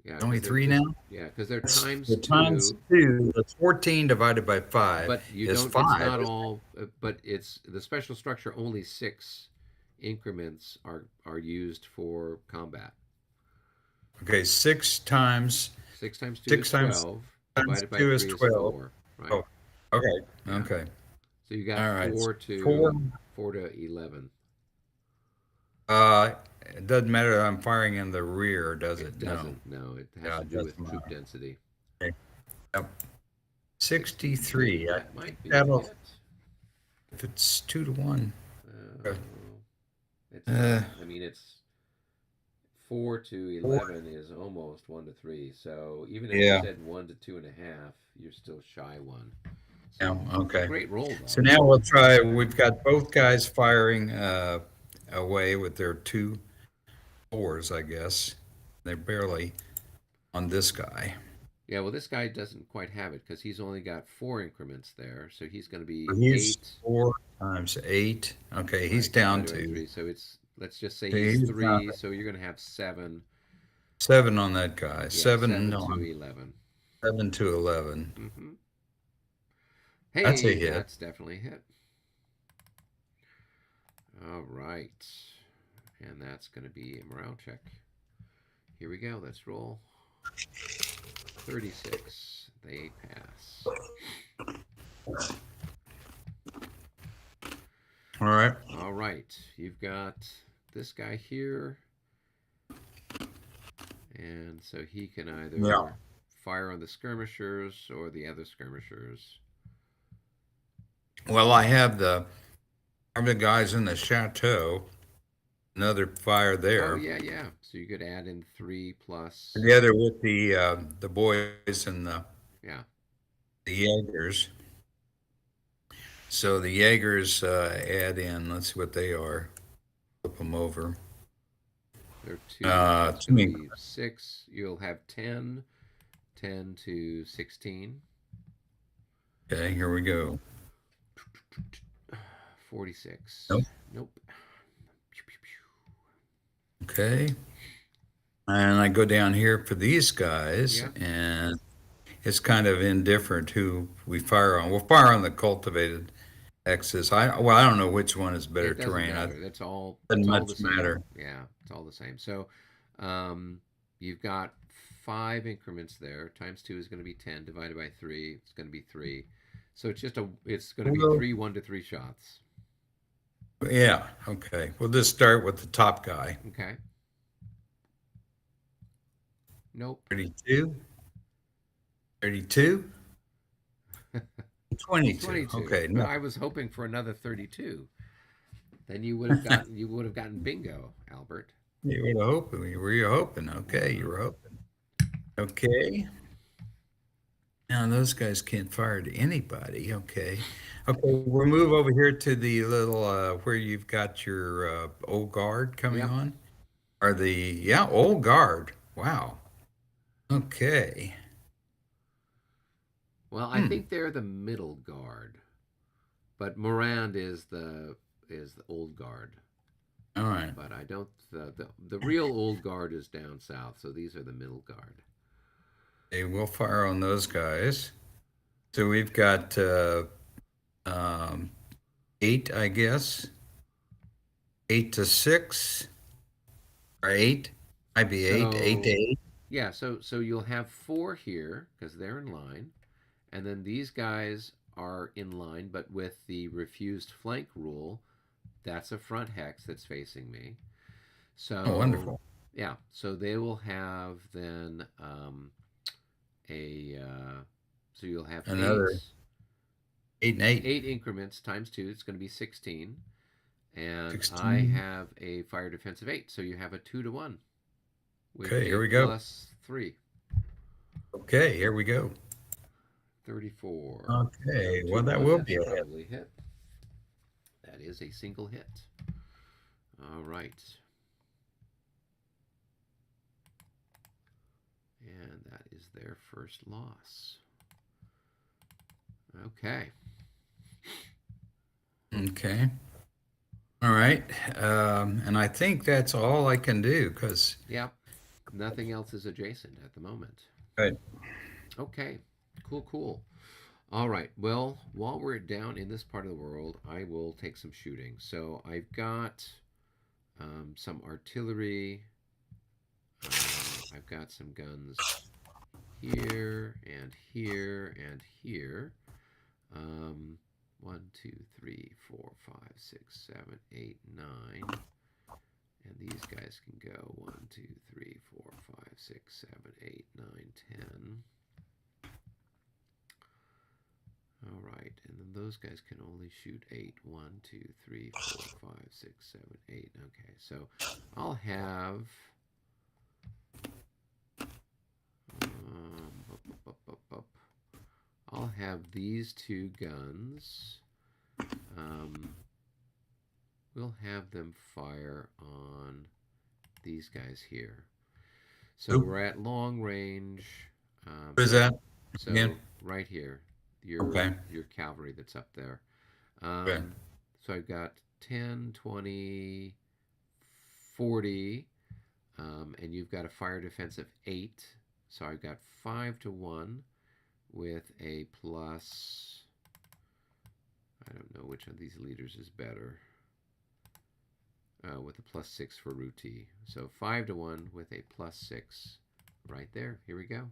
yeah, Only 'cause 3 they're- now? Yeah, because they're That's- times the 2. times 2. That's 14 divided by 5. But you is don't. 5. It's not all. But it's the special structure. Only 6 increments are used for combat. Okay, 6 times. 6 times 2 6 is times 12. times Divided by 2 3 is is 12. 4. Right. Oh, okay. Yeah. Okay. So you got All right. 4 to 4. to 11. It doesn't matter that I'm firing in the rear, does it? It doesn't. No, it has Yeah, to it do with doesn't troop matter. density. Yep. 63. That might be. that'll- A hit. If it's 2 to 1. Okay. It's. Uh, I mean, it's 4 to 11 is almost 1 to 3. So even if Yeah. you said 1 to 2.5, you're still shy 1. Yeah, okay. Great roll though. So now we'll try. We've got both guys firing away with their 2 4s, I guess. They're barely on this guy. Yeah, well, this guy doesn't quite have it because he's only got 4 increments there. So he's going to be He's 8, 4 times 8. Okay, he's right, down divided by to 3. So it's, let's just say okay, he's he's down 3. to So you're going to have 7. 7 on that guy. Yeah, 7 7 to on 11. 7 to 11. Mm-hmm. That's a Hey, hit. that's definitely a hit. All right. And that's going to be a morale check. Here we go. Let's roll. 36. They pass. All right. All right. You've got this guy here. And so he can either Yeah. fire on the skirmishers or the other skirmishers. Well, I have the guys in the chateau. Another fire Oh, there. yeah, yeah. So you could add in 3 plus. Together with the boys and Yeah. the Jaegers. So the Jaegers add in. Let's see what they are. Flip them over. They're 2. So it's to going me. to be 6. You'll have 10. 10 to 16. Okay, here we go. 46. Nope. Nope. Okay. And I go down here for these guys, Yeah. and it's kind of indifferent who we fire on. We'll fire on the cultivated X's. I don't know which one is better It doesn't terrain. matter. That's all. Doesn't It's all much the same. matter. Yeah, it's all the same. So, you've got 5 increments there. Times 2 is going to be 10. Divided by 3, it's going to be 3. So it's just a. It's going to be Well, 3 1 to 3 shots. Yeah. Okay. We'll just start with the top guy. Okay. Nope. 32. 32. 22. 22. Okay. But No. I was hoping for another 32. Then you would have gotten. You would have gotten bingo, Albert. You were hoping. You were hoping. Okay. You were hoping. Okay. Now those guys can't fire to anybody. Okay. Okay. We'll move over here to the little where you've got your old guard coming Yep. on. Or old guard. Wow. Okay. Well, I think they're the middle guard, but Morand is the old guard. All right. But I don't. The real old guard is down south, so these are the middle guard. Okay, we'll fire on those guys. So we've got 8, I guess. 8 to 6. Or 8. Might be 8. 8 to So 8. yeah, so you'll have 4 here because they're in line, and then these guys are in line, but with the refused flank rule, that's a front hex that's facing me. So Oh, wonderful. yeah, so they will have then a so you'll have Another 8 and 8. 8 increments times 2. It's going to be 16, and 16. I have a fire defense of 8, so you have a 2 to 1. With Okay, here we 8 go. plus 3. Okay, here we go. 34. Okay, So well, 2 to that 1, will that's be a hit. probably hit. That is a single hit. All right. And that is their first loss. Okay. Okay. All right. And I think that's all I can do because. Yep. Nothing else is adjacent at the moment. Right. Okay. Cool. All right. Well, while we're down in this part of the world, I will take some shooting. So I've got some artillery. I've got some guns here and here and here. 1, 2, 3, 4, 5, 6, 7, 8, 9. And these guys can go 1, 2, 3, 4, 5, 6, 7, 8, 9, 10. All right, and then those guys can only shoot 8. 1, 2, 3, 4, 5, 6, 7, 8. Okay, so I'll have I'll have these 2 guns. We'll have them fire on these guys here. So Oop. we're at long range. What is that So again? right here, Okay. your cavalry that's up there. Okay. So I've got 10, 20, 40, and you've got a fire defense of 8. So I've got 5 to 1 with a plus. I don't know which of these leaders is better. With a plus 6 for Ruti. So 5 to 1 with a plus 6 right there. Here we go.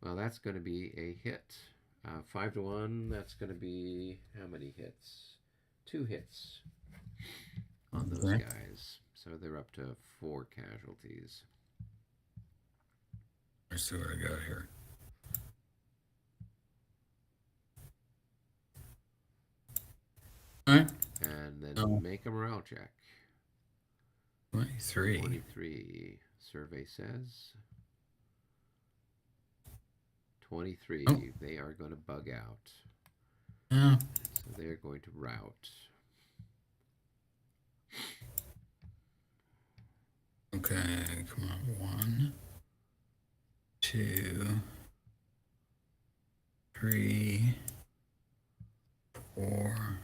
Well, that's going to be a hit. 5 to 1, that's going to be how many hits? 2 hits on those Okay. guys. So they're up to 4 casualties. Let's see what I got here. All right. And then Oh. make a morale check. 23. 23. Survey says 23. Oh. They are going to bug out. Yeah. So they're going to rout. Okay, come on. 1, 2, 3, 4,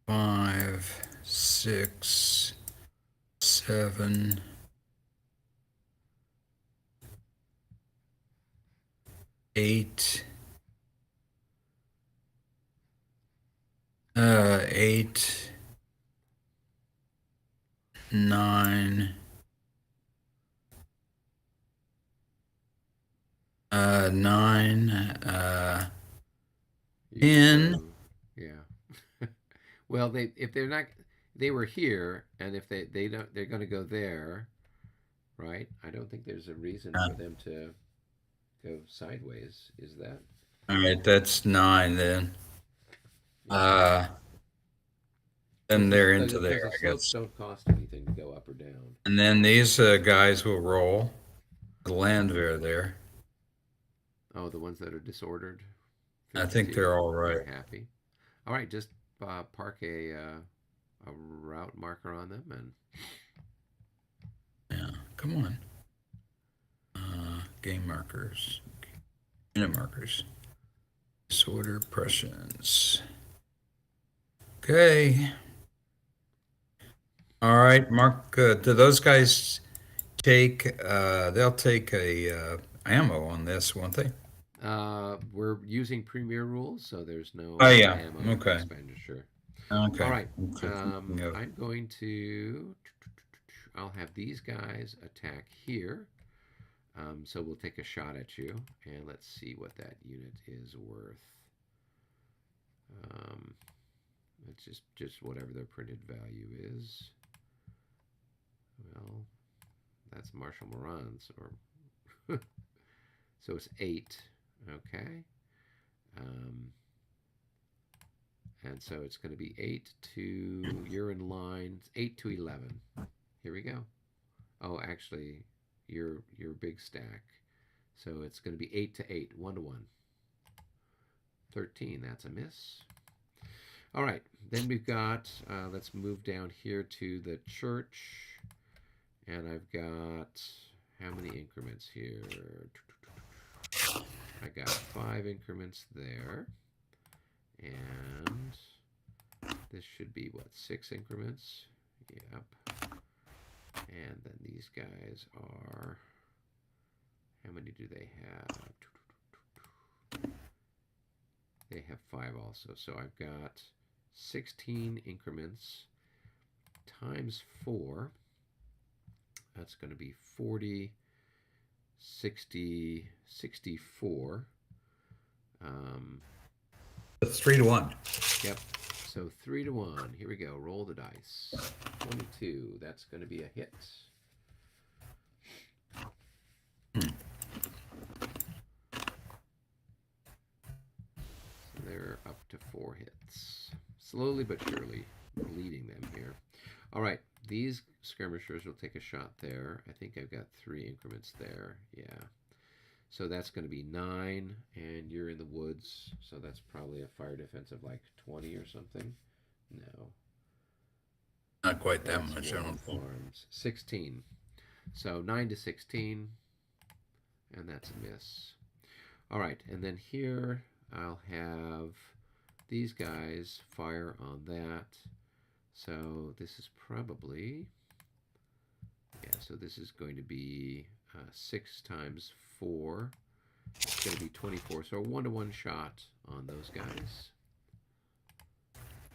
5, 6, 7, 8, 8, 9, 9, 10. Yeah. Well, if they're not, they were here, and if they don't, they're going to go there, right? I don't think there's a reason for them to go sideways. Is that? All right, that's 9 then. Then they're into Because there, the I slopes guess. don't cost anything to go up or down. And then these guys will roll the landwehr there. Oh, the ones that are disordered. I think 52, they're all right. they're happy. All right, just park a route marker on them, and Yeah, come on. Game markers. Unit markers. Disorder Prussians. Okay. All right, Mark. Do those guys take? They'll take a ammo on this, won't they? we're using Premier rules, so there's no Oh yeah. ammo Okay. expenditure. Okay. All right. Okay. Yeah. I'm going to. I'll have these guys attack here. So we'll take a shot at you, and let's see what that unit is worth. It's just whatever their printed value is. Well, that's Marshal Moran's, or so it's 8. Okay. And so it's going to be 8 to, you're in line, 8 to 11. Here we go. Oh, actually, your big stack. So it's going to be 8 to 8, 1 to 1. 13, that's a miss. All right, then we've got, let's move down here to the church. And I've got, how many increments here? I got 5 increments there. And this should be, what, 6 increments? Yep. And then these guys are, how many do they have? They have 5 also. So I've got 16 increments times 4. That's going to be 40, 60, 64. That's 3 to 1. Yep. So 3 to 1. Here we go. Roll the dice. 22. That's going to be a hit. So they're up to 4 hits. Slowly but surely, leading them here. All right. These skirmishers will take a shot there. I think I've got 3 increments there. Yeah. So that's going to be 9, and you're in the woods, so that's probably a fire defense of like 20 or something. No. Not quite that That's much, I one don't think. farms. 16. So 9 to 16, and that's a miss. All right, and then here I'll have these guys fire on that. So this is probably, yeah, so this is going to be 6 times 4. It's going to be 24. So a 1-to-1 shot on those guys.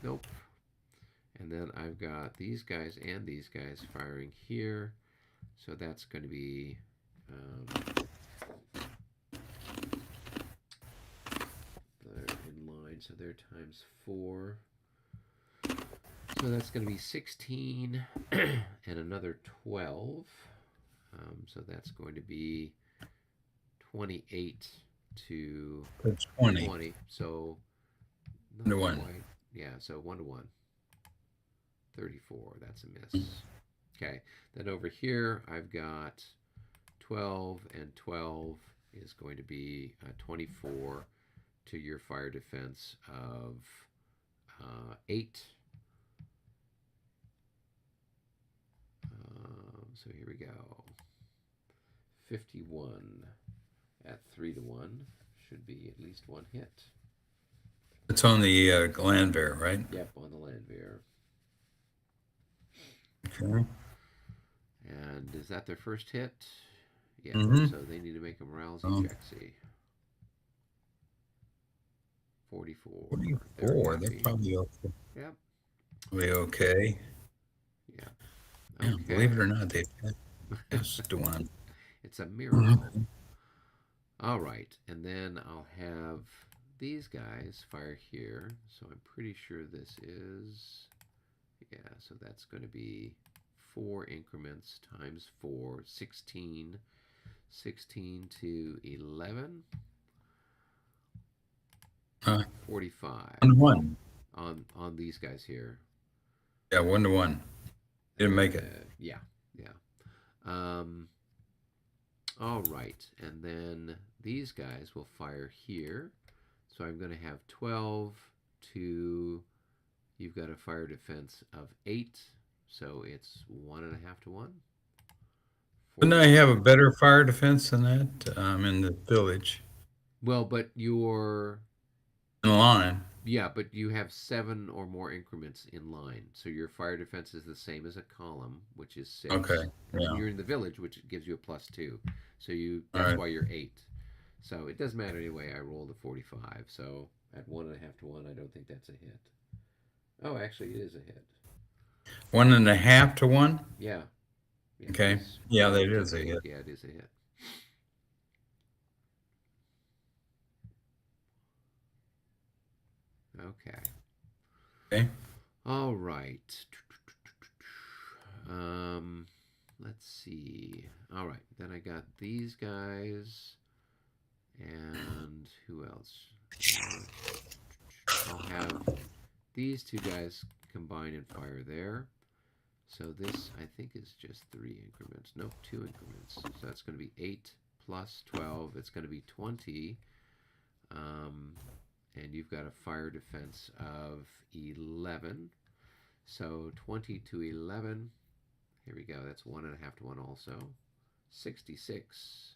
Nope. And then I've got these guys and these guys firing here. So that's going to be they're in line, so they're times 4. So that's going to be 16 and another 12. So that's going to be 28 to That's 20. 20. So To 1. quite. Yeah, so 1-to-1. 34. That's a miss. Okay. Then over here, I've got 12, and 12 is going to be 24 to your fire defense of 8. So here we go. 51 at 3-to-1 should be at least 1 hit. It's on the land bear, right? Yep, on the land bear. Okay. And is that their first hit? Yeah, Mhm. so they need to make a morality Oh. check, see. 44. 44. They're happy. probably okay. Yep. Probably okay. Yeah. Yeah, Okay. believe it or not, they've had this one. It's a miracle. All right, and then I'll have these guys fire here. So I'm pretty sure this is, yeah, so that's going to be 4 increments times 4, 16. 16 to 11. 45 1-to-1. on these guys here. Yeah, 1-to-1. Didn't make it. Yeah. All right, and then these guys will fire here. So I'm going to have 12 to, you've got a fire defense of 8, so it's 1.5-to-1. Wouldn't I have a better fire defense than that? In the village. Well, but you're, In line. yeah, but you have 7 or more increments in line. So your fire defense is the same as a column, which is 6. Okay. And Yeah. you're in the village, which gives you a +2. So All that's right. why you're 8. So it doesn't matter anyway. I rolled a 45. So at 1.5-to-1, I don't think that's a hit. Oh, actually, it is a hit. 1.5-to-1? Yeah. Okay. It's Yeah, that relative is a to hit. Yeah, it is a hit. Okay. Okay. All right. Let's see. All right. Then I got these guys, and who else? I'll have these 2 guys combine and fire there. So this, I think, is just 3 increments. Nope, 2 increments. So that's going to be 8 plus 12. It's going to be 20. And you've got a fire defense of 11. So 20 to 11. Here we go. That's 1.5-to-1 also. 66.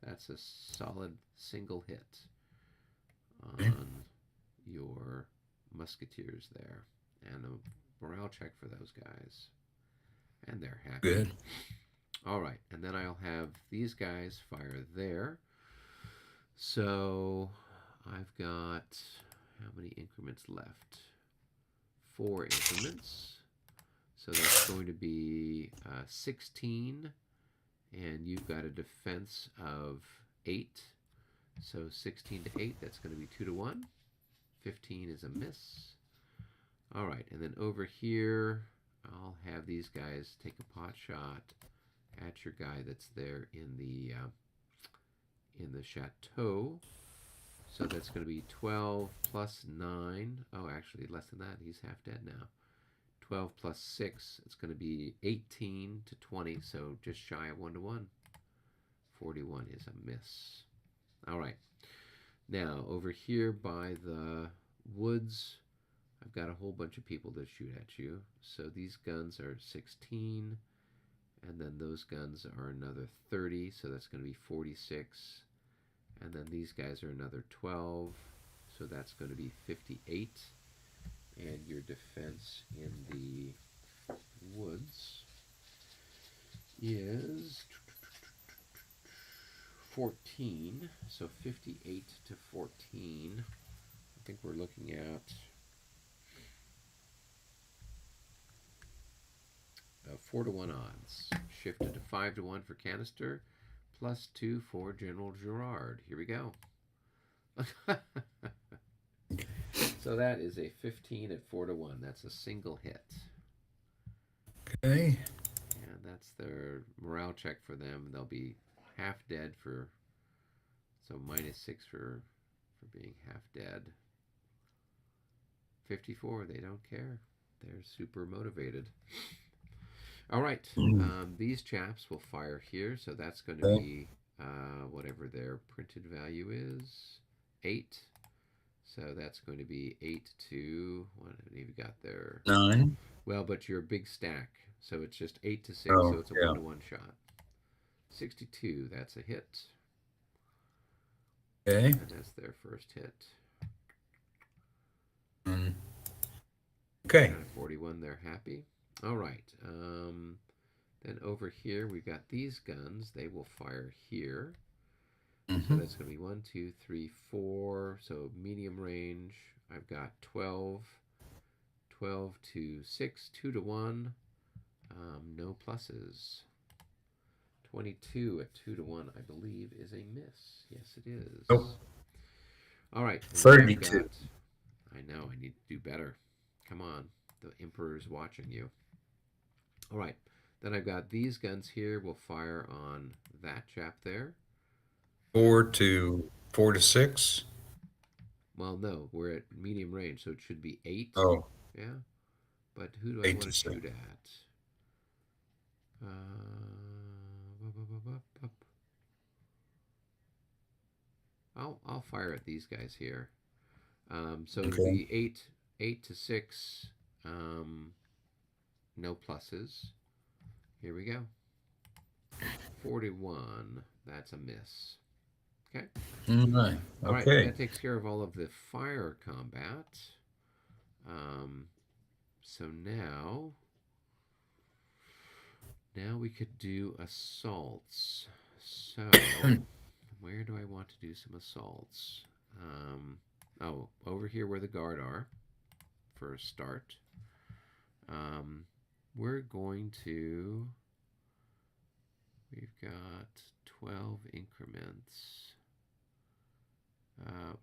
That's a solid single hit on your musketeers there. And a morale check for those guys. And they're happy. Good. All right. And then I'll have these guys fire there. So I've got, how many increments left? 4 increments. So that's going to be 16, and you've got a defense of 8. So 16 to 8, that's going to be 2-to-1. 15 is a miss. All right, and then over here, I'll have these guys take a pot shot at your guy that's there in the chateau. So that's going to be 12 plus 9. Oh, actually, less than that. He's half dead now. 12 plus 6. It's going to be 18 to 20, so just shy of 1-to-1. 41 is a miss. All right. Now, over here by the woods, I've got a whole bunch of people that shoot at you. So these guns are 16, and then those guns are another 30, so that's going to be 46. And then these guys are another 12, so that's going to be 58. And your defense in the woods is 14, so 58 to 14. I think we're looking at 4 to 1 odds. Shifted to 5 to 1 for Canister, +2 for General Gerard. Here we go. So that is a 15 at 4 to 1. That's a single hit. Okay. And that's their morale check for them. They'll be half dead for, so -6 for being half dead. 54, they don't care. They're super motivated. All right, these chaps will fire here, so that's going to be whatever their printed value is, 8. So that's going to be 8 to, what have you got there? 9. Well, but you're a big stack, so it's just 8 to 6, Oh, so it's a yeah. 1 to 1 shot. 62, that's a hit. Okay. And that's their first hit. Okay. 41, they're happy. All right. Then over here, we've got these guns. They will fire here. So that's going to be 1, 2, 3, 4. So medium range. I've got 12. 12 to 6, 2 to 1. No pluses. 22 at 2 to 1, I believe, is a miss. Yes, it is. Nope. All right. 32. I know, I need to do better. Come on. The Emperor's watching you. All right. Then I've got these guns here. We'll fire on that chap there. 4 to 6. Well, no, we're at medium range, so it should be 8. Oh, Yeah. But who do I 8 want to to 6. shoot at? I'll fire at these guys here. So it'll be 8 to 6. No pluses. Here we go. 41. That's a miss. Okay. Right. All right. Okay. That takes care of all of the fire combat. So now we could do assaults. So where do I want to do some assaults? Oh, over here where the guard are for a start. We're going to, we've got 12 increments.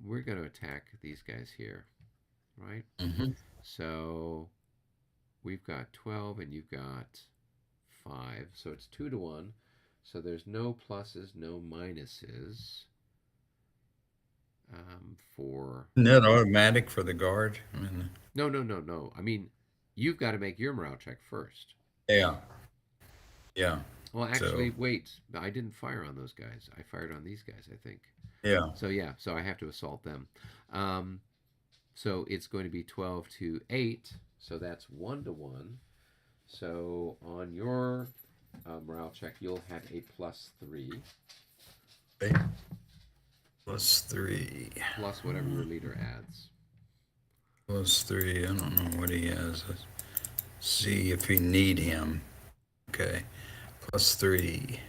We're going to attack these guys here, right? So we've got 12 and you've got 5. So it's 2 to 1. So there's no pluses, no minuses for... Isn't that automatic for the guard? I mean, No. I mean, you've got to make your morale check first. yeah. Yeah. Well, actually, wait. I didn't fire on those guys. I fired on these guys, I think. Yeah. So I have to assault them. So it's going to be 12 to 8. So that's 1 to 1. So on your morale check, you'll have a +3. Okay. +3. Plus whatever your leader adds. +3. I don't know what he has. Let's see if we need him. Okay. +3.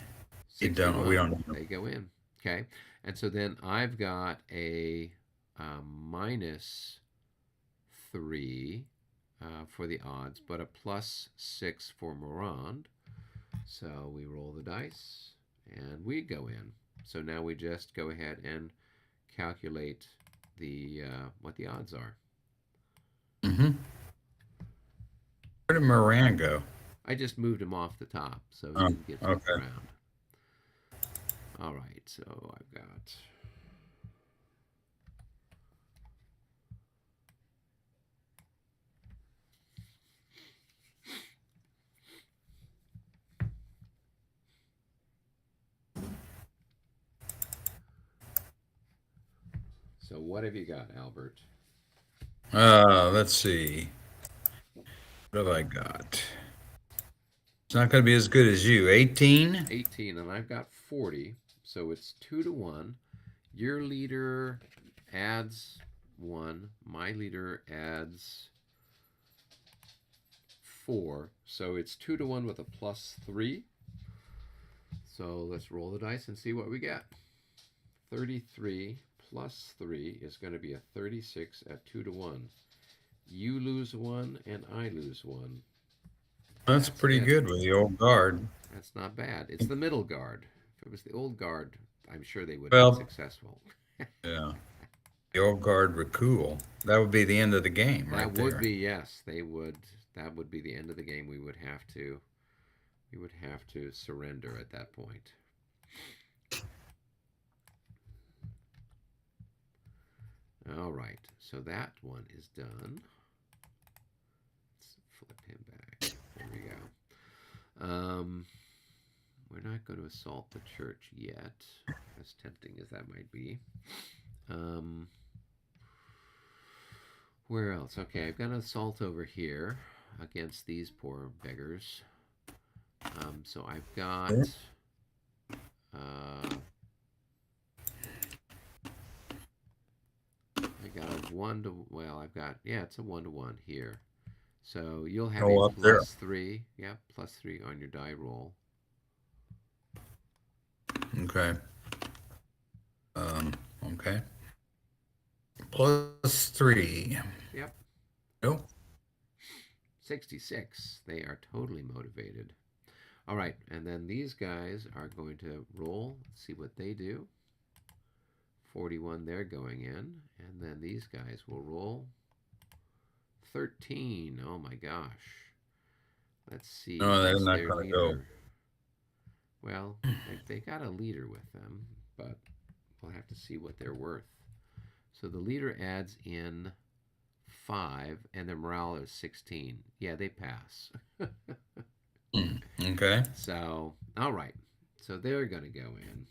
We don't know. They go in. Okay. And so then I've got a -3 for the odds, but a +6 for Morand. So we roll the dice and we go in. So now we just go ahead and calculate the what the odds are. Where did Moran go? I just moved him off the top, so he didn't get flipped around. All right, so I've got... So what have you got, Albert? Let's see. What have I got? It's not going to be as good as you. 18? 18, and I've got 40, so it's 2-1. Your leader adds 1. My leader adds 4. So it's 2-1 with a +3. So let's roll the dice and see what we get. 33 plus 3 is going to be a 36 at 2-1. You lose 1 and I lose 1. That's pretty it. good with the old guard. That's not bad. It's the middle guard. If it was the old guard, I'm sure they would Well- have been successful. Yeah. The old guard were cool. That would be the end of the game right That would there. be, yes, they would. That would be the end of the game. We would have to surrender at that point. All right, so that one is done. Let's flip him back. There we go. We're not going to assault the church yet, as tempting as that might be. Where else? Okay, I've got an assault over here against these poor beggars. So I've got I got a 1 to, well, I've got, yeah, it's a 1-1 here. So you'll have a up there. +3. Yeah, +3 on your die roll. Okay. Okay. +3. Yep. Nope. 66. They are totally motivated. All right, and then these guys are going to roll, see what they do. 41, they're going in, and then these guys will roll. 13. Oh my gosh. Let's see. No, they're what's not their gonna go. leader? Well, they got a leader with them, but we'll have to see what they're worth. So the leader adds in 5, and their morale is 16. Yeah, they pass. Okay. So, all right. So they're going to go in.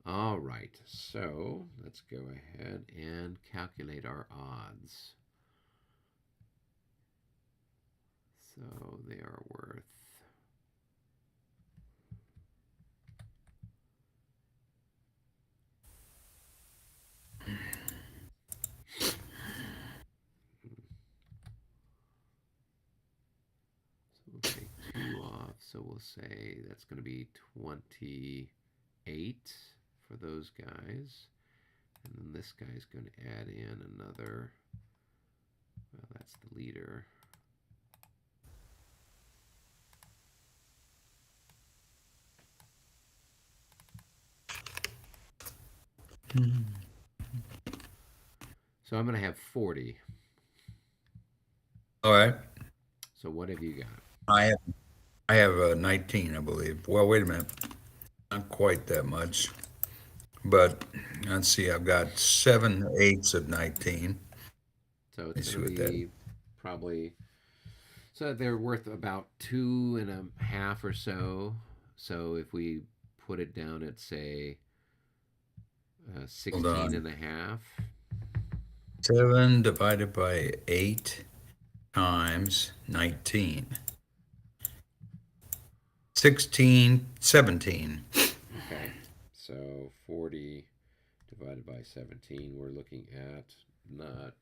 All right. So let's go ahead and calculate our odds. So they are worth. We'll take 2 off, so we'll say that's going to be 28 for those guys. And then this guy's going to add in another, well, that's the leader. So I'm going to have 40. All right. So what have you got? I have 19, I believe. Well, wait a minute. Not quite that much. But let's see, I've got 7 8s of 19. So Let's it's see going what to that be probably, so they're worth about 2.5 or so. So if we put it down at, say, 16 and a half. 7 divided by 8 times 19. 16, 17. Okay, so 40 divided by 17, we're looking at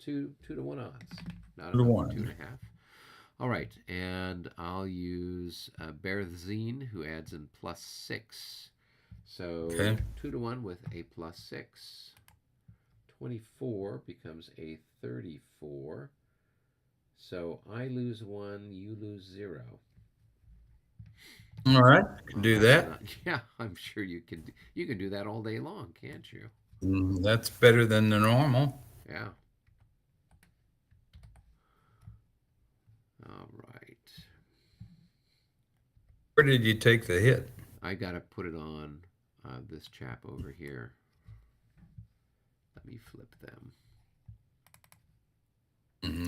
2-1 odds. Not 2 to enough, 1. 2.5. All right, and I'll use Berzine, who adds in +6. So Okay. 2-1 with a +6. 24 becomes a 34. So I lose 1, you lose 0. All right, can do That's that. not- yeah, I'm sure you can. You can do that all day long, can't you? That's better than the normal. Yeah. All right. Where did you take the hit? I got to put it on this chap over here. Let me flip them.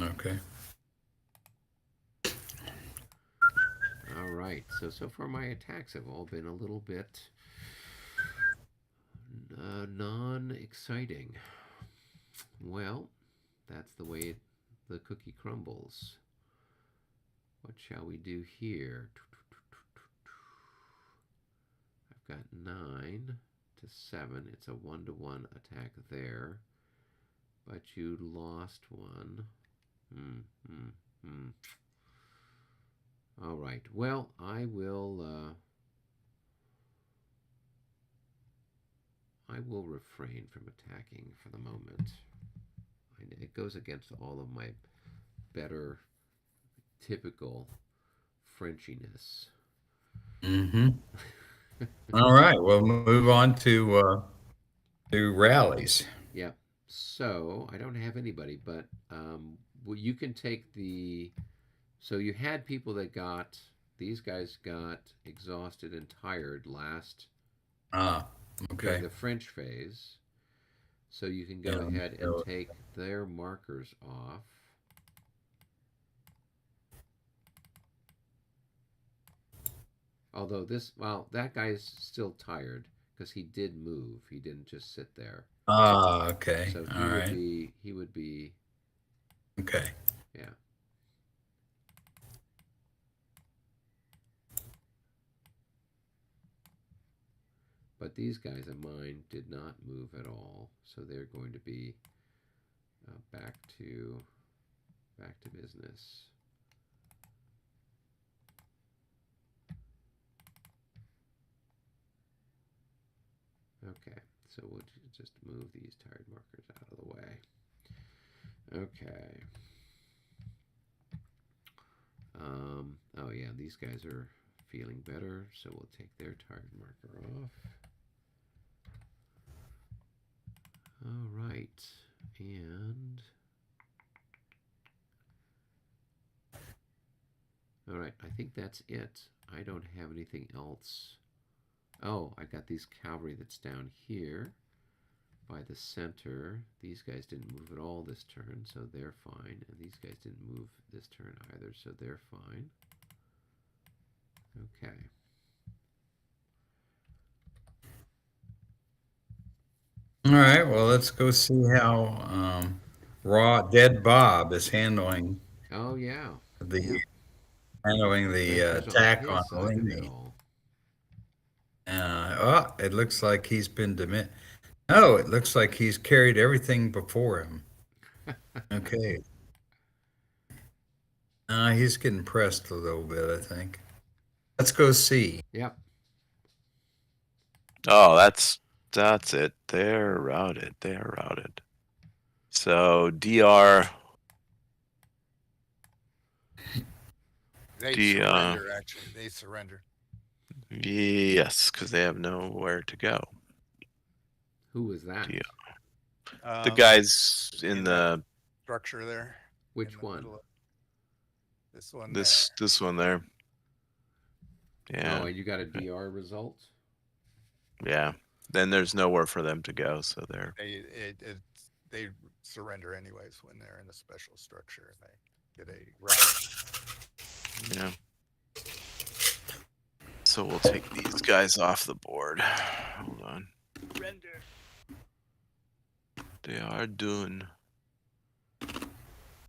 Okay. All right. So far my attacks have all been a little bit non-exciting. Well, that's the way the cookie crumbles. What shall we do here? I've got 9 to 7. It's a 1-to-1 attack there. But you lost one. All right. Well, I will refrain from attacking for the moment. It goes against all of my better typical Frenchiness. Mm-hmm. All right. We'll move on to rallies. Yeah. So I don't have anybody, but well, you can take the. So you had people that got these guys got exhausted and tired last Ah, during okay. the French phase. So you can go Yeah, ahead and so- take their markers off. Although that guy's still tired because he did move. He didn't just sit there. Ah, okay. So All right. he would be, Okay. yeah. But these guys of mine did not move at all, so they're going to be back to business. Okay, so we'll just move these tired markers out of the way. Okay. Oh yeah, these guys are feeling better, so we'll take their tired marker off. All right, and all right, I think that's it. I don't have anything else. Oh, I got these cavalry that's down here by the center. These guys didn't move at all this turn, so they're fine. And these guys didn't move this turn either, so they're fine. Okay. All right. Well, let's go see how Dead Bob is handling Oh yeah. the Yeah. Rangers attack his on side of it Ligny. all. It looks like he's been diminished. Oh, it looks like he's carried everything before him. Okay. He's getting pressed a little bit, I think. Let's go see. Yep. Oh, that's it. They're routed. They're routed. So DR. They The, surrender, actually. They surrender. Yes, because they have nowhere to go. Who was that? Yeah. The guys in in the structure there. Which in the one? middle of- This one. this one there. Yeah. Oh, and you got a DR result? Yeah. Then there's nowhere for them to go, so they're They surrender anyways when they're in a special structure and they get a route. yeah. So we'll take these guys off the board. Hold on. Surrender. They are doing.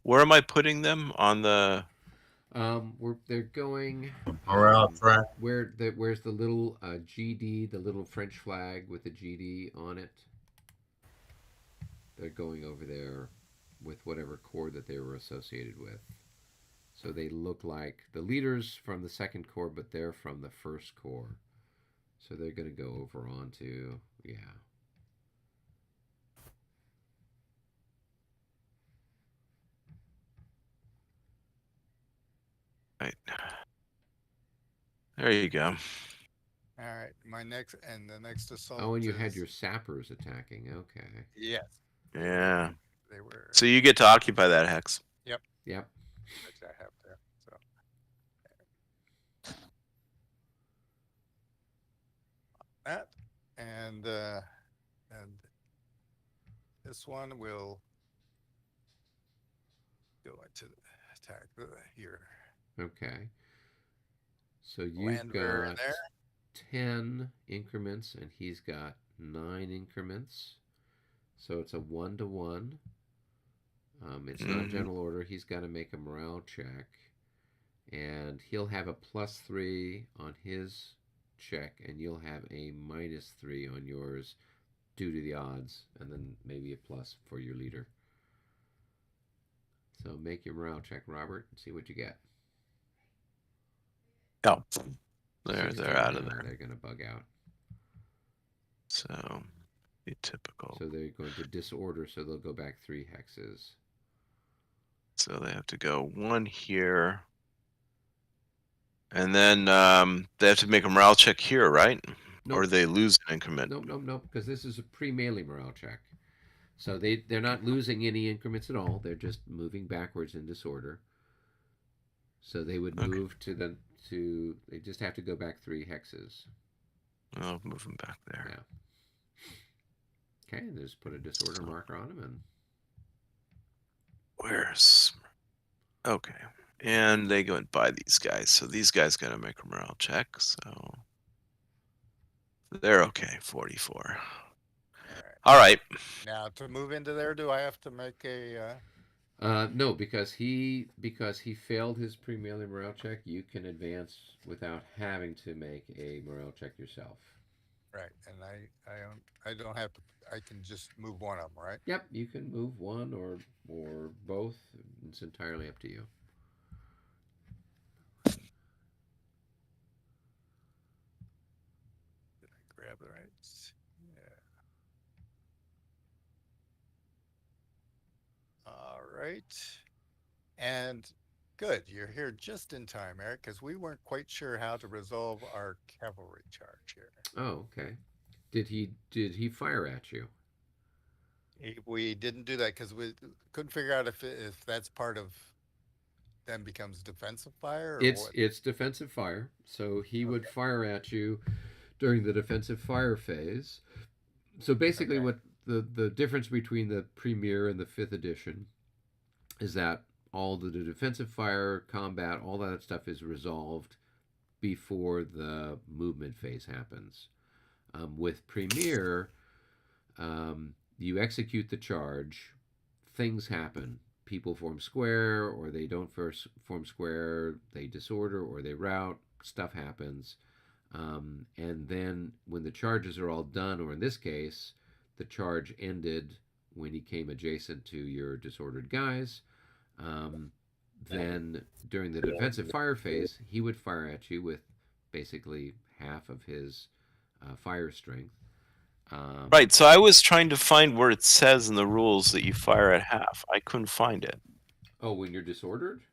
Where am I putting them on the? They're going Morale track. where's the little GD, the little French flag with the GD on it? They're going over there with whatever corps that they were associated with. So they look like the leaders from the second corps, but they're from the first corps. So they're going to go over onto, yeah. Right. There you go. All right. The next assault. Oh, and you had is- your sappers attacking. Okay. Yes, Yeah. they were. So you get to occupy that hex. Yep. Which I have there. So that and this one will go into the attack here. Okay. So you've Landwehr in got there. 10 increments and he's got 9 increments. So it's a 1-to-1. It's not Mhm. general order. He's got to make a morale check, and he'll have a +3 on his check, and you'll have a -3 on yours due to the odds, and then maybe a plus for your leader. So make your morale check, Robert, and see what you get. Oh, they're 16. out of No, there. they're going to bug out. So, be typical. So they're going to disorder, so they'll go back 3 hexes. So they have to go 1 here. And then they have to make a morale check here, right? Nope. Or they lose an increment. Nope, because this is a pre-melee morale check. So they're not losing any increments at all. They're just moving backwards in disorder. So they would Okay. move they just have to go back 3 hexes. I'll move them back there. Yeah. Okay, and just put a disorder marker on them, and Where's... Okay. And they go and buy these guys. So these guys got to make a morale check. So they're okay, 44. All right. Now to move into there, do I have to make a? no, because he failed his pre-melee morale check. You can advance without having to make a morale check yourself. Right, and I don't have to. I can just move one of them, right? Yep, you can move one or both. It's entirely up to you. Did I grab the right? Yeah. All right. And good, you're here just in time, Eric, because we weren't quite sure how to resolve our cavalry charge here. Oh, okay. Did he fire at you? We didn't do that because we couldn't figure out if that's part of then becomes defensive fire or what. It's defensive fire. So he would fire at you during the defensive fire phase. So basically, Okay. what the difference between the Premier and the 5th edition is that all the defensive fire, combat, all that stuff is resolved before the movement phase happens. With Premier, you execute the charge, things happen. People form square, or they don't first form square, they disorder, or they rout, stuff happens. And then when the charges are all done, or in this case, the charge ended when he came adjacent to your disordered guys, then during the defensive fire phase, he would fire at you with basically half of his fire strength. Right. So I was trying to find where it says in the rules that you fire at half. I couldn't find it. Oh, when you're disordered?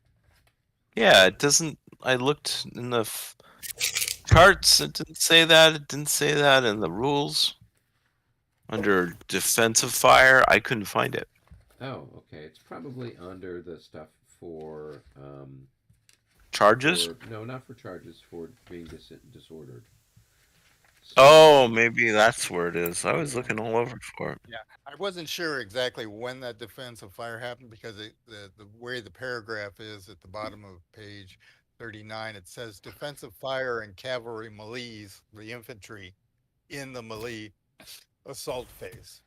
Yeah, it doesn't. I looked in the charts. It didn't say that. It didn't say that in the rules. Under defensive fire, I couldn't find it. Oh, okay. It's probably under the stuff for Charges? no, not for charges, for being disordered. So, Oh, maybe that's where it is. I was looking all over for it. Yeah, I wasn't sure exactly when that defensive fire happened because the way the paragraph is at the bottom of page 39, it says defensive fire and cavalry melees, the infantry in the melee assault phase.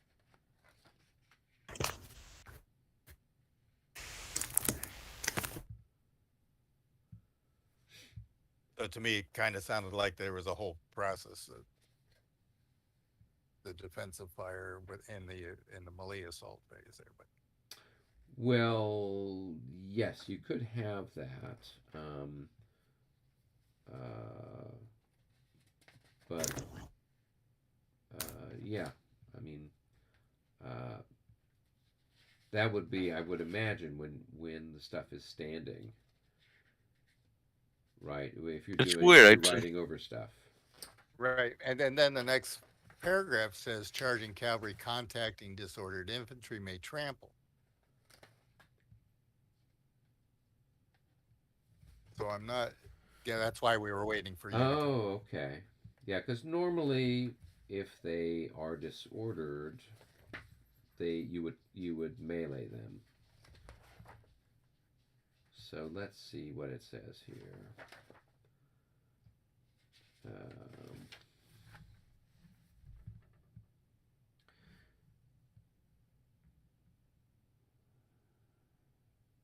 So to me, it kind of sounded like there was a whole process of the defensive fire in the melee assault phase there, but well, yes, you could have that. But yeah, I mean, uh, that would be, I would imagine, when the stuff is standing, right? If you're It's doing, weird. you're riding over stuff. right, and then the next paragraph says charging cavalry contacting disordered infantry may trample. So I'm not. Yeah, that's why we were waiting for you. Oh, okay. Yeah, because normally, if they are disordered, you would melee them. So let's see what it says here.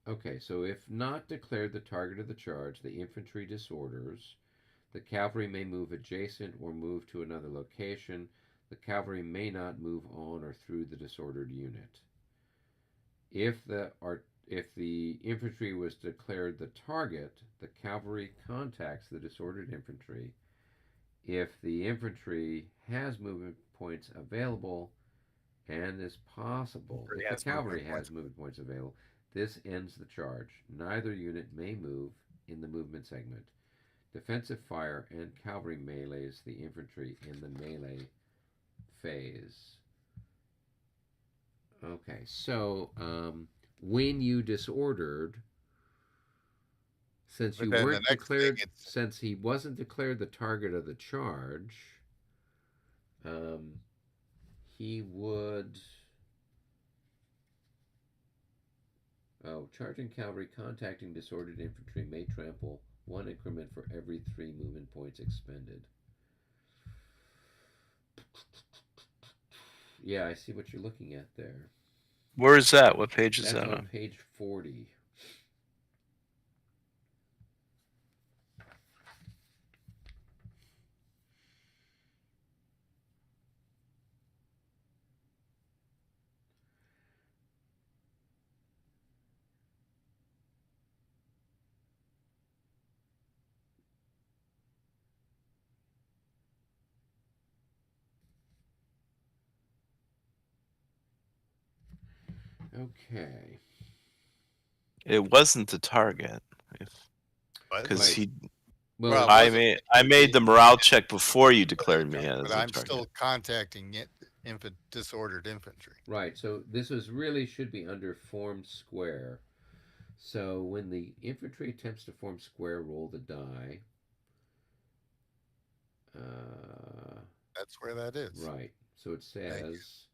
Okay, so if not declared the target of the charge, the infantry disorders. The cavalry may move adjacent or move to another location. The cavalry may not move on or through the disordered unit. If the infantry was declared the target, the cavalry contacts the disordered infantry. If the infantry has movement points available and is possible, if the cavalry has movement points available, this ends the charge. Neither unit may move in the movement segment. Defensive fire and cavalry melees the infantry in the melee phase. Okay, so when you disordered, since But you then the weren't next declared, thing since he wasn't declared the target of the charge, he would. Oh, charging cavalry contacting disordered infantry may trample one increment for every 3 movement points expended. Yeah, I see what you're looking at there. Where is that? What page is That's that on on? page 40. Okay. It wasn't the target. Because Right. he, Well, I made the morale check before you declared me as but a I'm target. still contacting disordered infantry. right. So this is really should be under form square. So when the infantry attempts to form square, roll the die. That's where that is. Right. So it says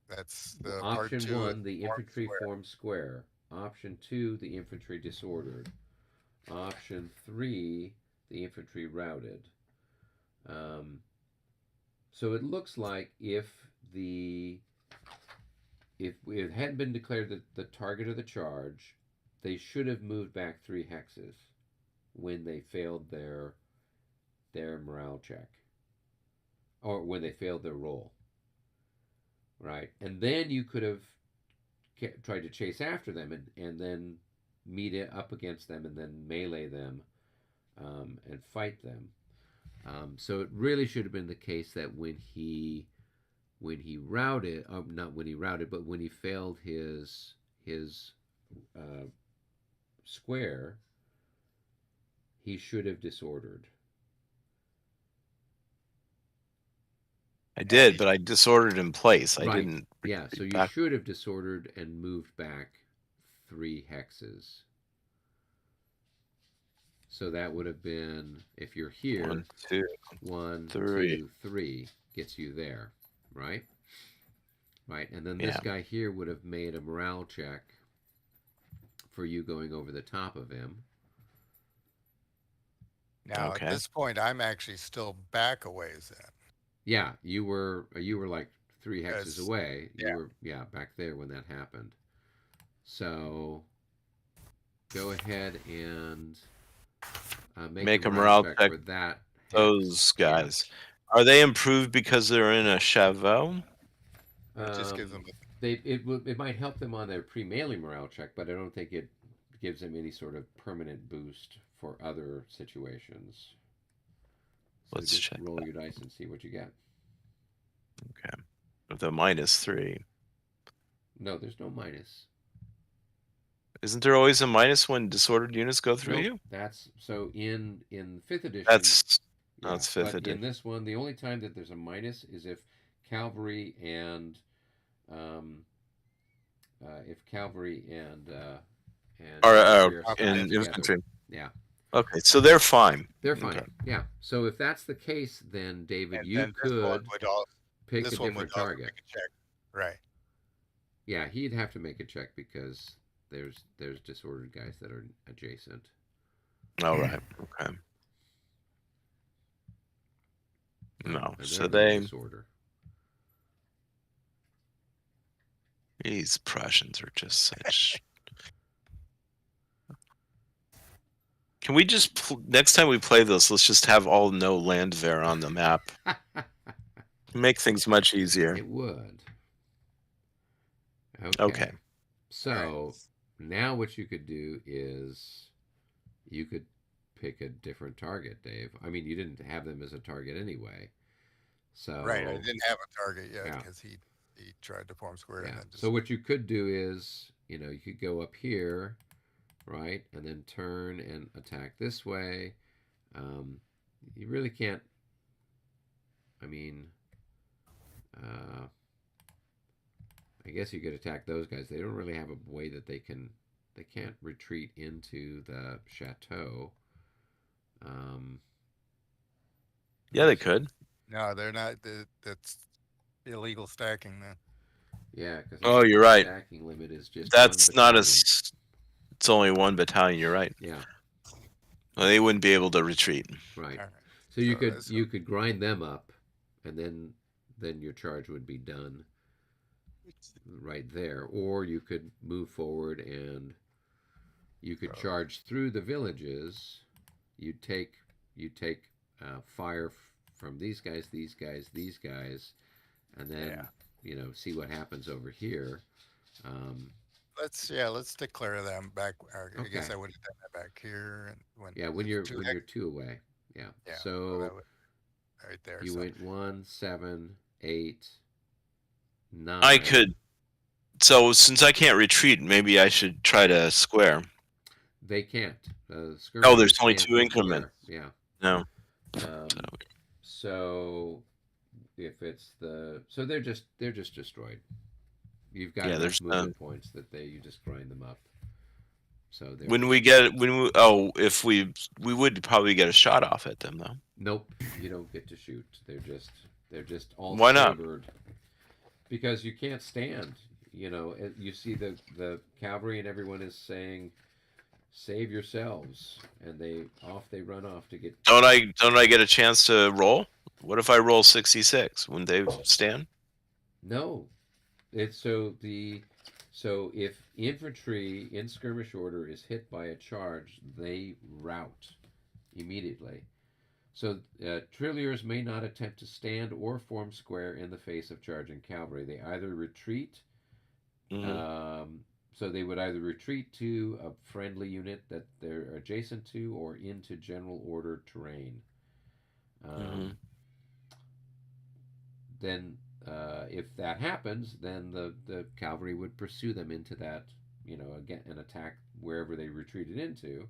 That's the option part 2. 1, the infantry form square. Option 2, the infantry disordered. Option 3, the infantry routed. So it looks like if it hadn't been declared the target of the charge, they should have moved back 3 hexes when they failed their morale check, or when they failed their roll. Right, and then you could have tried to chase after them and then meet it up against them and then melee them and fight them. So it really should have been the case that when he routed, not when he routed, but when he failed his square, he should have disordered. I did, but I disordered in place. I Right. didn't. Yeah, so you back. should have disordered and moved back 3 hexes. So that would have been, if you're here, 1, 2, 1, 3. 2, 3 gets you there, right? Right, and then this guy here would have made a morale check for you going over the top of him. Now at this point, I'm actually still back a ways then. Yeah, you were like 3 hexes away. You were back there when that happened. So go ahead and make a morale check for that. Those guys, are they improved because they're in a Chavot? It just gives them. It might help them on their pre-melee morale check, but I don't think it gives them any sort of permanent boost for other situations. So Let's just check roll your dice and see what you get. Okay, with a -3. No, there's no minus. Isn't there always a minus when disordered units go through you? That's so in 5th edition. That's 5th but edition. in this one, the only time that there's a minus is if cavalry and infantry. Yeah. Okay, so they're fine. They're fine. Okay. Yeah. So if that's the case, then David, you could pick a different target. Right. Yeah, he'd have to make a check because there's disordered guys that are adjacent. All right. Okay. No, so disorder. These Prussians are just such. Can we just next time we play this, let's just have all no landwehr on the map. Make things much easier. It would. Okay. So now what you could do is you could pick a different target, Dave. I mean, you didn't have them as a target anyway. So Right, I didn't have a target yet Yeah. because he tried to form square and yeah. then just So what you could do is, you could go up here, right, and then turn and attack this way. You really can't. I mean, I guess you could attack those guys. They don't really have a way that they can't retreat into the chateau. Yeah, they could. no, they're not. That's illegal stacking then. Yeah, because Oh, you're right. stacking limit is just That's one not battalion. as. It's only one battalion. You're right. Yeah, Well, they wouldn't be able to retreat. right. All right. So you So could that's- you could grind them up, and then your charge would be done right there, or you could move forward and you could charge through the villages. You take fire from these guys, these guys, and then see what happens over here. Let's declare them back. I guess Okay. I would have done that back here and when When it's you're two when hex- you're 2 away. Yeah. yeah, So right there. you So went 1, 7, 8, 9. I could. So since I can't retreat, maybe I should try to square. They can't. Oh, there's Skirmishers only can't 2 be increments. square. No. Yeah. So if it's so they're just destroyed. You've got enough there's movement points that you just grind them up. So if we would probably get a shot off at them though. Nope, you don't get to shoot. They're just all Why not? sabered. Because you can't stand. You see the cavalry and everyone is saying, "Save yourselves," and they run off to get. Don't I get a chance to roll? What if I roll 66? Wouldn't they stand? No, it's so if infantry in skirmish order is hit by a charge, they rout immediately. So trilliers may not attempt to stand or form square in the face of charging cavalry. They either retreat. So they would either retreat to a friendly unit that they're adjacent to, or into general order terrain. Then, if that happens, then the cavalry would pursue them into that, again, and attack wherever they retreated into.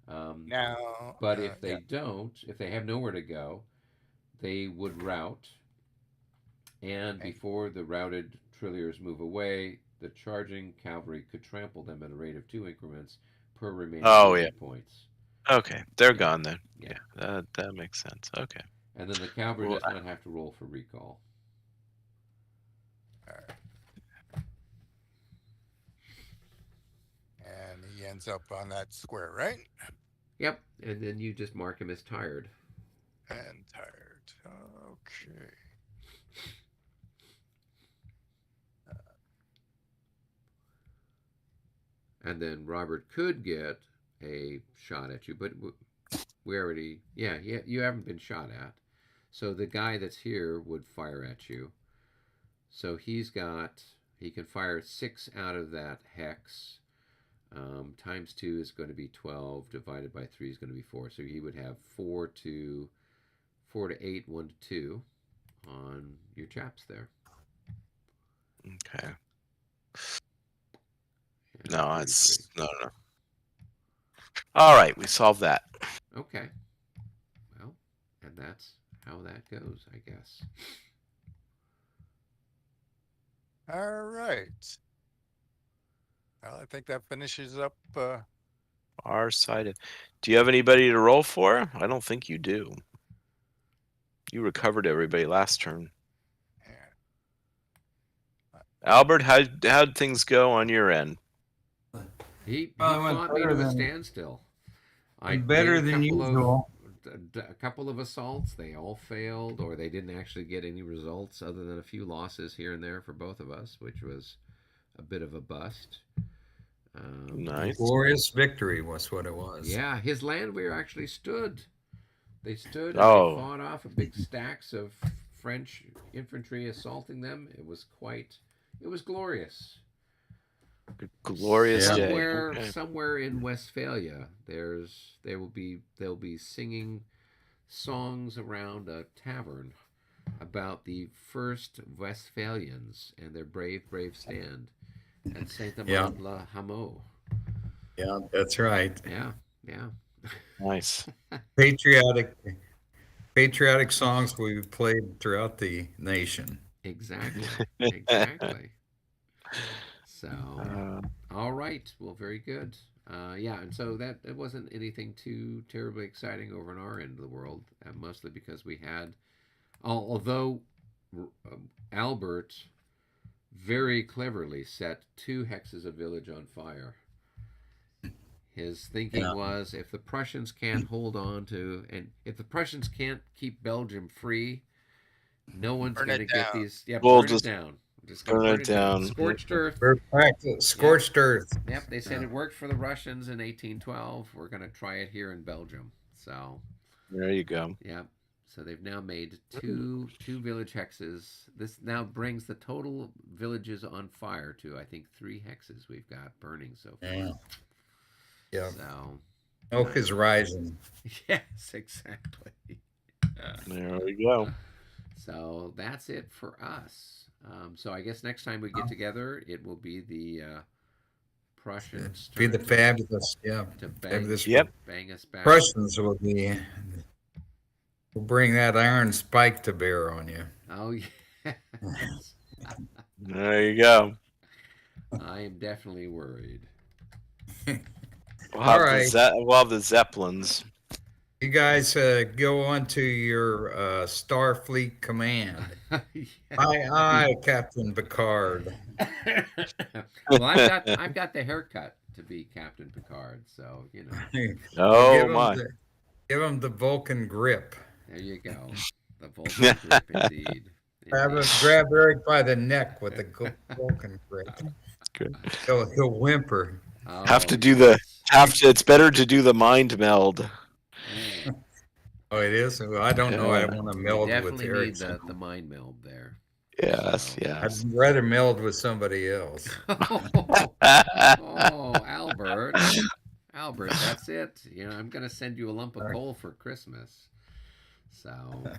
now, But if they don't, if they have nowhere to go, they would rout. And before the routed trilliers move away, the charging cavalry could trample them at a rate of 2 increments per remaining points. Okay, they're gone then. Yeah. That makes sense. Okay. And then the cavalry does not have to roll for recall. all right. And he ends up on that square, right? Yep, and then you just mark him as tired. And tired. Okay. And then Robert could get a shot at you, but we already, you haven't been shot at. So the guy that's here would fire at you. So he can fire 6 out of that hex. Times 2 is going to be 12. Divided by 3 is going to be 4. So he would have 4 to 8, 1 to 2 on your chaps there. Okay. And No, 33. no. All right, we solved that. Okay. Well, and that's how that goes, I guess. All right. Well, I think that finishes up. Our side. Do you have anybody to roll for? I don't think you do. You recovered everybody last turn. Yeah. Albert, how'd things go on your end? He Well, it went fought me better to a than- standstill. Better than usual. A couple of assaults, they all failed, or they didn't actually get any results other than a few losses here and there for both of us, which was a bit of a bust. Nice. Glorious victory was what it was. Yeah, his landwehr actually stood. They stood and Oh. they fought off a big stacks of French infantry assaulting them. It was glorious. Glorious day. Somewhere, Okay. somewhere in Westphalia, they'll be singing songs around a tavern about the first Westphalians and their brave stand at Saint Amand la Hameau. Yeah, that's right. Yeah, yeah. Nice. Patriotic songs we played throughout the nation. Exactly. Exactly. So, Uh, all right. Well, very good. Yeah, and so that it wasn't anything too terribly exciting over in our end of the world, mostly because we had, although Albert very cleverly set 2 hexes of village on fire. His thinking was if the Prussians can't hold on to, and if the Prussians can't keep Belgium free, no one's Burn going to it get down. these. Yeah, We'll burn just it down. Just gonna burn burn it it down. down. Scorched earth. Scorched earth. Yep, they said Yeah. it worked for the Russians in 1812. We're going to try it here in Belgium. So, There you go. yep. So they've now made two village hexes. This now brings the total villages on fire to I think 3 hexes we've got burning so far. Yeah. Yeah. So, Milk is rising. yes, exactly. There we go. So that's it for us. So I guess next time we get together, it will be the Prussians. Be the turn fabulous, to bang, fabulous Yep. bang us back. Prussians will bring that iron spike to bear on you. Oh yes. There you go. I am definitely worried. We'll have, All right. we'll have the Zeppelins. You guys go on to your Starfleet command. Yes. Aye, Captain Picard. Well, I've got the haircut to be Captain Picard, so you know. Oh my. Give him the Vulcan grip. There you go. The Vulcan grip, indeed. Grab Eric by the neck with the Vulcan grip. That's good. He'll whimper. Oh, Have to do the yes. it's better to do the mind meld. Mm. Oh, it is? Well, I don't know. I want to We meld with definitely need Eric. the mind meld there. Yes, So- yes. I'd rather meld with somebody else. Oh, Albert. Albert, that's it. You know, I'm going to send you a lump of coal for Christmas. So. All right.